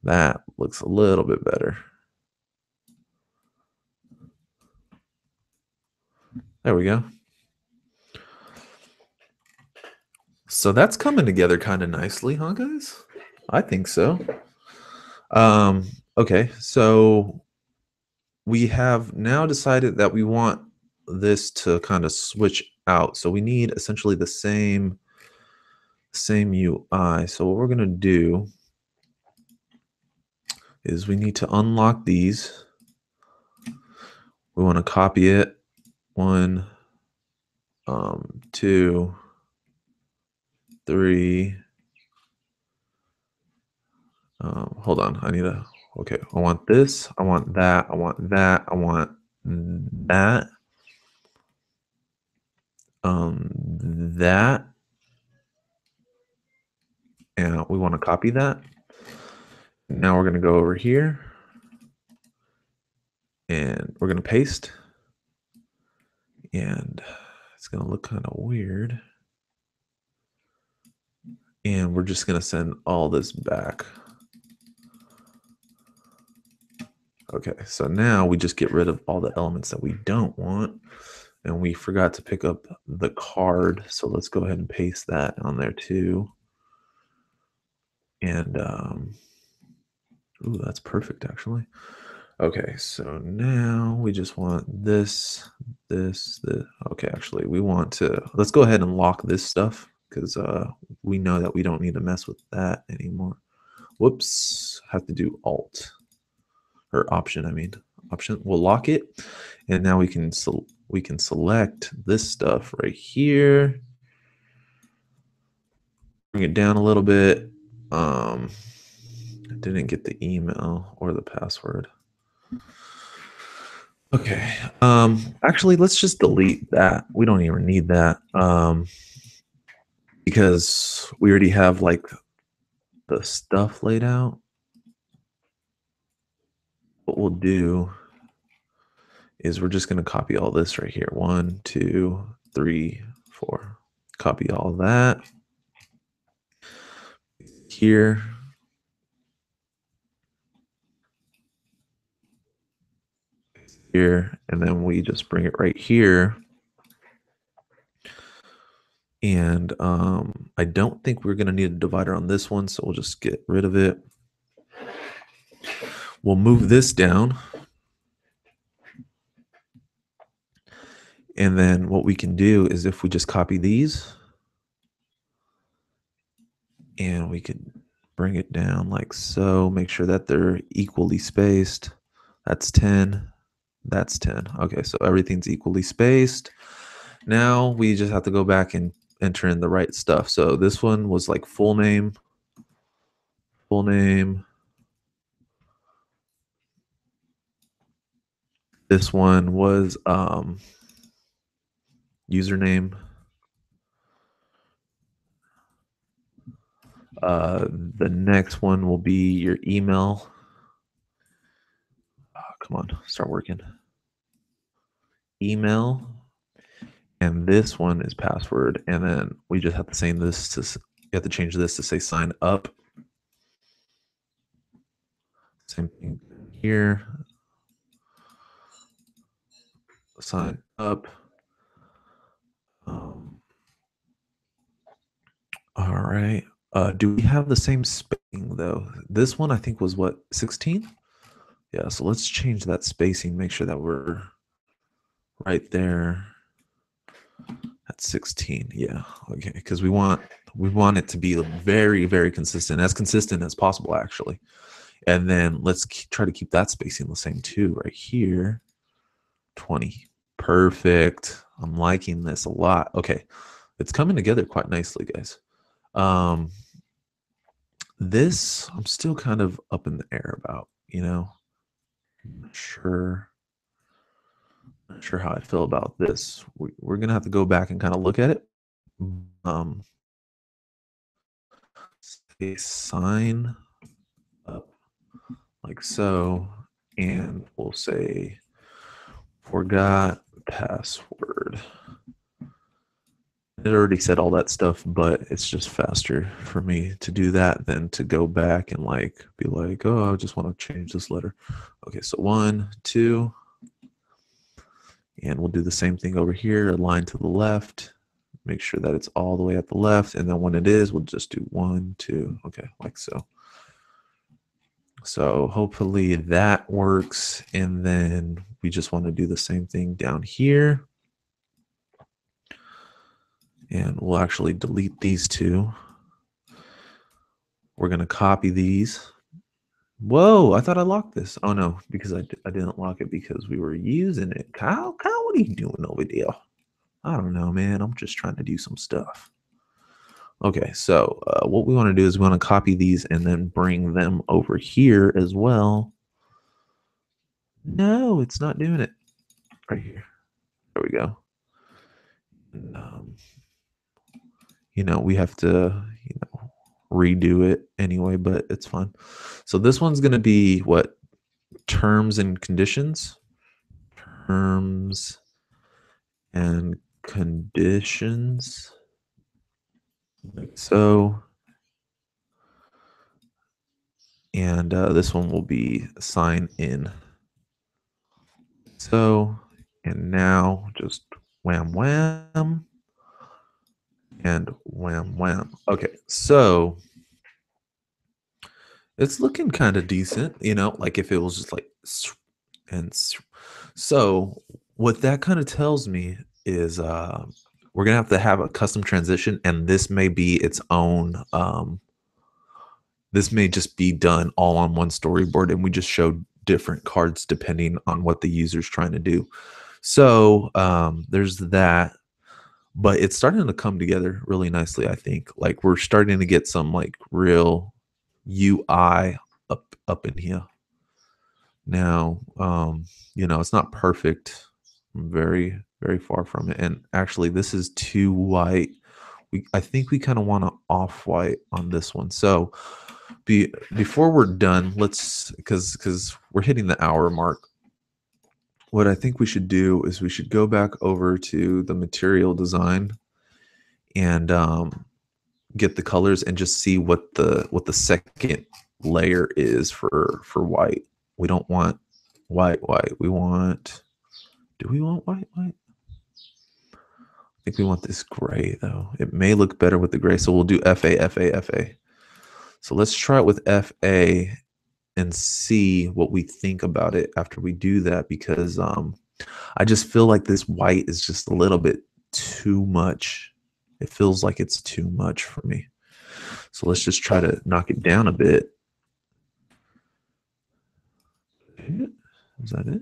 That looks a little bit better. There we go. So that's coming together kind of nicely, huh, guys? I think so. Okay, so we have now decided that we want this to kind of switch out. So we need essentially the same UI. So what we're going to do is we need to unlock these. We want to copy it. 1, 2, 3. Hold on. Okay, I want this. I want that. I want that. I want that. That. And we want to copy that. Now we're going to go over here and we're going to paste. And It's going to look kind of weird. And we're just going to send all this back. Okay, so now we just get rid of all the elements that we don't want. And we forgot to pick up the card. So let's go ahead and paste that on there too. And, ooh, that's perfect actually. Okay, so now we just want this. Okay, actually, we want to, let's go ahead and lock this stuff because we know that we don't need to mess with that anymore. Whoops, have to do Alt or Option. I mean, Option. We'll lock it, and now we can select this stuff right here. Bring it down a little bit. I didn't get the email or the password. Okay. Actually, let's just delete that. We don't even need that. Because we already have like the stuff laid out. What we'll do is we're just going to copy all this right here. 1, 2, 3, 4. Copy all that here. Here, and then we just bring it right here. And I don't think we're going to need a divider on this one, so we'll just get rid of it. We'll move this down. And then what we can do is if we just copy these, and we could bring it down like so, make sure that they're equally spaced. That's 10. That's 10. Okay, so everything's equally spaced. Now we just have to go back and enter in the right stuff. So this one was like full name. This one was username. The next one will be your email. Oh, come on, start working. Email. And this one is password. And then we just have to say this to, you have to change this to say sign up. Same thing here. Sign up. All right. Do we have the same spacing though? This one I think was what, 16? Yeah, so let's change that spacing, make sure that we're right there at 16. Yeah, okay, because we want it to be very, very consistent as possible actually. And then let's try to keep that spacing the same too, right here. 20. Perfect. I'm liking this a lot. Okay, it's coming together quite nicely, guys. This I'm still kind of up in the air about, you know. Not sure how I feel about this. We're gonna have to go back and kind of look at it. Say sign up like so, and we'll say forgot password. It already said all that stuff, but it's just faster for me to do that than to go back and like be like, oh, I just want to change this letter. Okay, so 1, 2, and we'll do the same thing over here, align to the left, make sure that it's all the way at the left, and then when it is, we'll just do 1, 2, okay, like so. So hopefully that works, and then we just want to do the same thing down here. And we'll actually delete these two. We're going to copy these. Whoa, I thought I locked this. Oh, no, because I didn't lock it because we were using it. Kyle, what are you doing over there? I don't know, man. I'm just trying to do some stuff. Okay, so what we want to do is we want to copy these and then bring them over here as well. No, it's not doing it. Right here. There we go. And, you know, we have to, you know, redo it anyway, but it's fine. So this one's going to be what? Terms and conditions. Terms and conditions like so. And this one will be sign in. So, and now just wham, wham, and wham, wham. Okay, so it's looking kind of decent, you know, like if it was just like, and so what that kind of tells me is we're gonna have a custom transition, and this may be its own. This may just be done all on one storyboard, and we just show different cards depending on what the user's trying to do. So there's that, but it's starting to come together really nicely. I think like we're starting to get some like real UI up in here. Now, you know, it's not perfect. I'm very, very far from it. And actually, this is too white. I think we kind of want to off white on this one. So before we're done, let's because we're hitting the hour mark. What I think we should do is we should go back over to the material design and get the colors and just see what the second layer is for white. We don't want white. We want, do we want white? I think we want this gray though. It may look better with the gray. So we'll do FA. So let's try it with FA and see what we think about it after we do that, because I just feel like this white is just a little bit too much. It feels like it's too much for me. So let's just try to knock it down a bit. Is that it?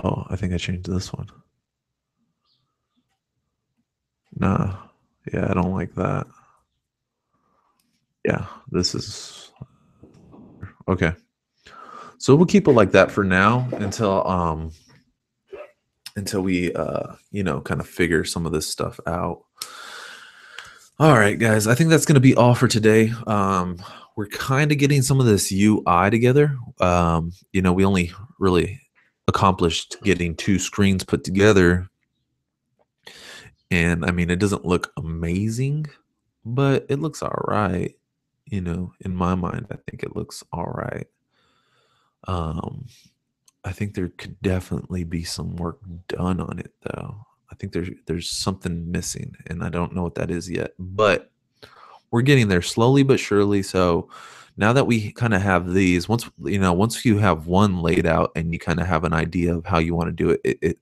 Oh, I think I changed this one. Nah. Yeah, I don't like that. Yeah, this is okay. So we'll keep it like that for now until we you know, kind of figure some of this stuff out. All right, guys, I think that's going to be all for today. We're kind of getting some of this UI together. You know, we only really accomplished getting 2 screens put together. And I mean, it doesn't look amazing, but it looks all right. You know, in my mind, I think it looks all right. I think there could definitely be some work done on it though. I think there's something missing, and I don't know what that is yet, but we're getting there slowly but surely. So now that we kind of have these, once you know, once you have one laid out and you kind of have an idea of how you want to do it,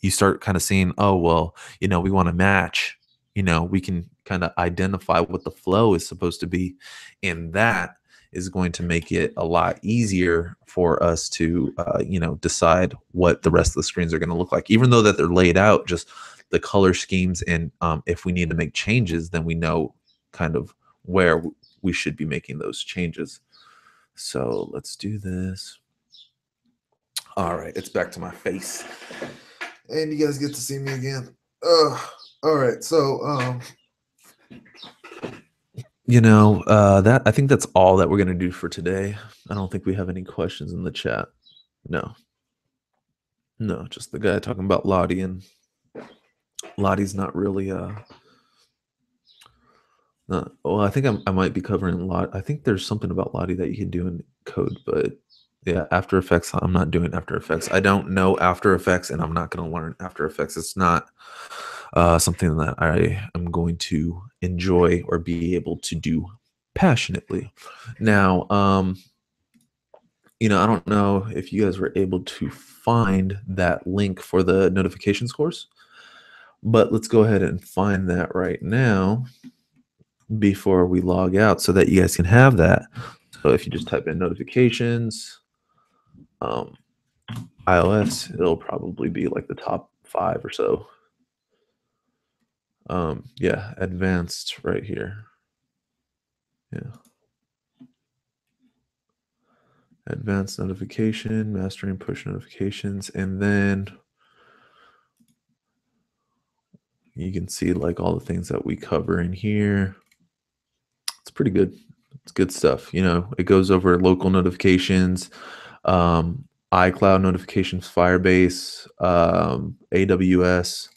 you start kind of seeing, oh well, you know, we want to match. You know, we can kind of identify what the flow is supposed to be, and that is going to make it a lot easier for us to you know, decide what the rest of the screens are going to look like, even though that they're laid out, just the color schemes. And if we need to make changes, then we know kind of where we should be making those changes. So let's do this. All right, it's back to my face, and you guys get to see me again. All right, so you know, that I think that's all that we're gonna do for today. I don't think we have any questions in the chat. No, just the guy talking about Lottie, and Lottie's not really well, I think I might be covering Lot. I think there's something about Lottie that you can do in code, but yeah, After Effects. I'm not doing After Effects. I don't know After Effects, and I'm not going to learn After Effects. It's not something that I am going to enjoy or be able to do passionately. Now, you know, I don't know if you guys were able to find that link for the notifications course, but let's go ahead and find that right now before we log out so that you guys can have that. So if you just type in notifications, iOS, it'll probably be like the top 5 or so. Yeah, advanced right here. Yeah. Advanced notification, mastering push notifications, and then you can see like all the things that we cover in here. It's pretty good. It's good stuff. You know, it goes over local notifications, iCloud notifications, Firebase, AWS,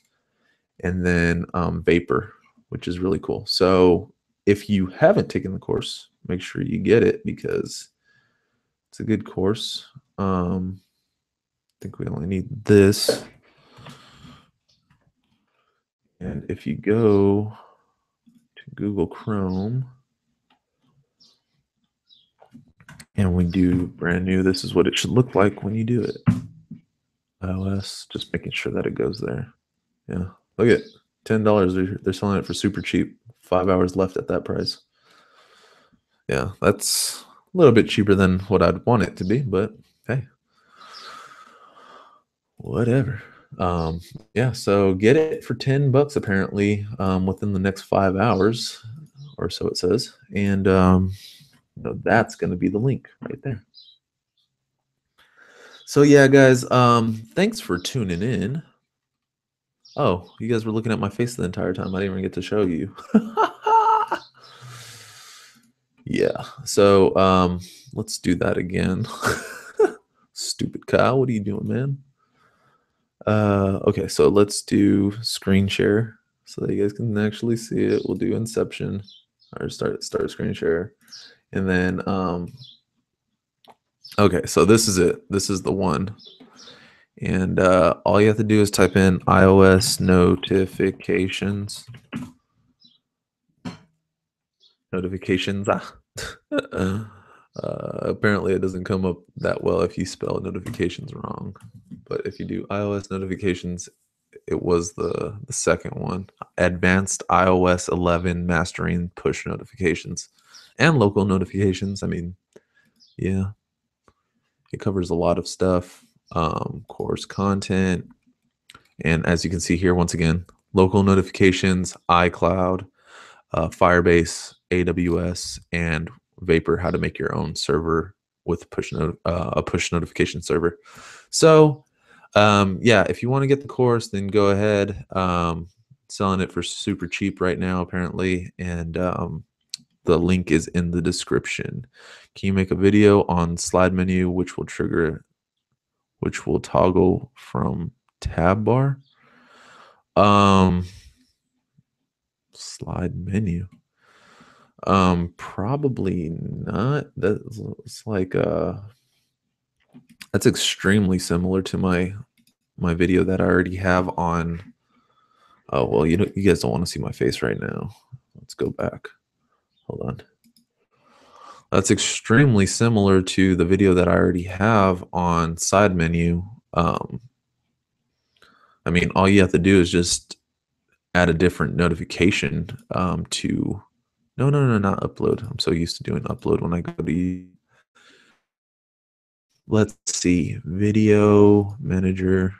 and then Vapor, which is really cool. So if you haven't taken the course, make sure you get it because it's a good course. I think we only need this. And if you go to Google Chrome and we do brand new, this is what it should look like when you do it. iOS, just making sure that it goes there. Yeah, look at $10. They're selling it for super cheap. 5 hours left at that price. Yeah, that's a little bit cheaper than what I'd want it to be, but hey, whatever. Yeah, so get it for $10 apparently within the next 5 hours or so it says, and that's going to be the link right there. So yeah, guys, thanks for tuning in. Oh, you guys were looking at my face the entire time. I didn't even get to show you. Yeah, so let's do that again. Stupid Kyle, what are you doing, man? Okay, so let's do screen share so that you guys can actually see it. We'll do Inception or start screen share, and then okay, so this is it. This is the one, and all you have to do is type in iOS notifications. Apparently, it doesn't come up that well if you spell notifications wrong. But if you do iOS notifications, it was the second one. Advanced iOS 11 mastering push notifications and local notifications. I mean, yeah, it covers a lot of stuff. Course content. And as you can see here, once again, local notifications, iCloud, Firebase, AWS, and Vapor, how to make your own server with a push notification server. So yeah, if you want to get the course, then go ahead. Selling it for super cheap right now, apparently, and the link is in the description. Can you make a video on slide menu, which will toggle from tab bar? Slide menu. Probably not. That's like that's extremely similar to my video that I already have on. Oh well, you guys don't want to see my face right now. Let's go back. Hold on. That's extremely similar to the video that I already have on side menu. I mean, all you have to do is just add a different notification to. No, not upload. I'm so used to doing upload when I go to. Let's see, video manager.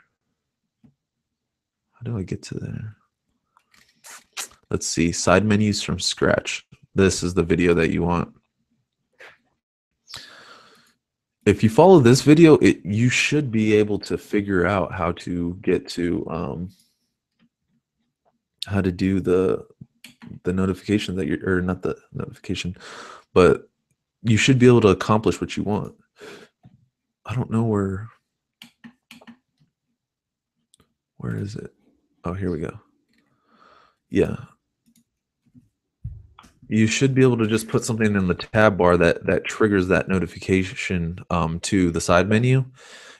How do I get to there? Let's see, side menus from scratch. This is the video that you want. If you follow this video, you should be able to figure out how to get to how to do the notification that you're, or not the notification, but you should be able to accomplish what you want. I don't know where is it? Oh, here we go. Yeah. You should be able to just put something in the tab bar that triggers that notification to the side menu,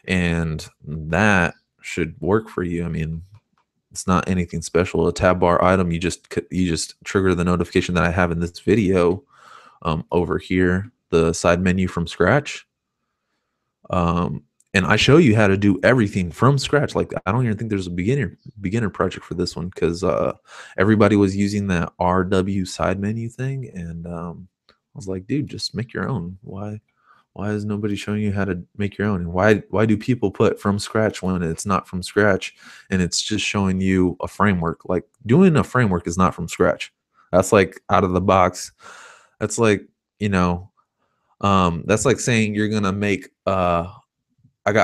and that should work for you. I mean, it's not anything special. A tab bar item, you just trigger the notification that I have in this video over here, the side menu from scratch. And I show you how to do everything from scratch. Like, I don't even think there's a beginner project for this one, because everybody was using that RW side menu thing, and I was like, dude, just make your own. Why is nobody showing you how to make your own? And why do people put from scratch when it's not from scratch, and it's just showing you a framework? Like, doing a framework is not from scratch. That's like out of the box. That's like, that's like saying you're gonna make I'm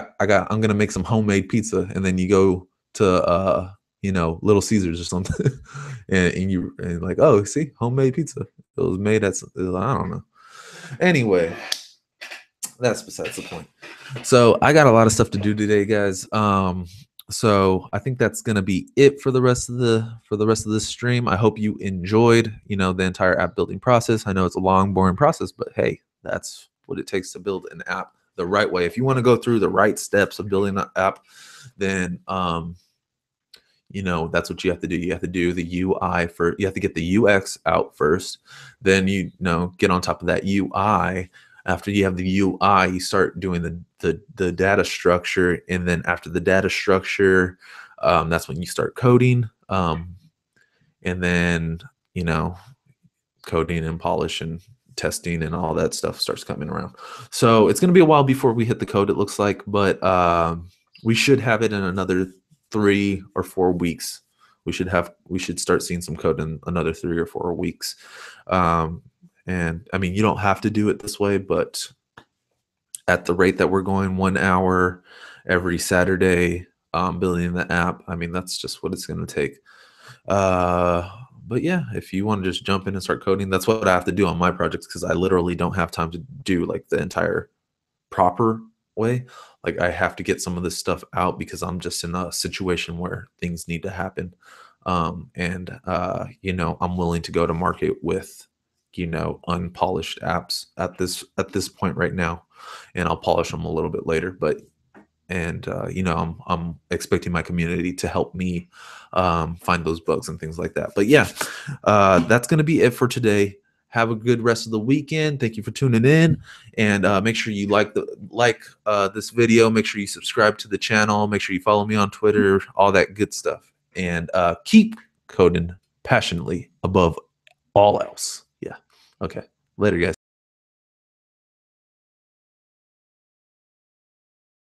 gonna make some homemade pizza, and then you go to Little Caesars or something, and like, oh, see, homemade pizza. It was made at, I don't know. Anyway, that's besides the point. So I got a lot of stuff to do today, guys. So I think that's gonna be it for the rest of this stream. I hope you enjoyed, the entire app building process. I know it's a long, boring process, but hey, that's what it takes to build an app the right way. If you want to go through the right steps of building an app, then that's what you have to do. You have to do the UI for, you have to get the UX out first, then get on top of that UI. After you have the UI, you start doing the data structure, and then after the data structure, that's when you start coding, and then coding and polish and testing and all that stuff starts coming around. So it's going to be a while before we hit the code, it looks like, but we should have it in another 3 or 4 weeks. We should start seeing some code in another 3 or 4 weeks. And I mean, you don't have to do it this way, but at the rate that we're going, 1 hour every Saturday, building the app, I mean, that's just what it's going to take. But yeah, if you want to just jump in and start coding, that's what I have to do on my projects, because I literally don't have time to do like the entire proper way. Like, I have to get some of this stuff out because I'm just in a situation where things need to happen. And I'm willing to go to market with, unpolished apps at this point right now, and I'll polish them a little bit later. But I'm expecting my community to help me find those bugs and things like that. But yeah, that's going to be it for today. Have a good rest of the weekend. Thank you for tuning in, and make sure you like this video. Make sure you subscribe to the channel. Make sure you follow me on Twitter, all that good stuff, and keep coding passionately above all else. Yeah. Okay. Later, guys.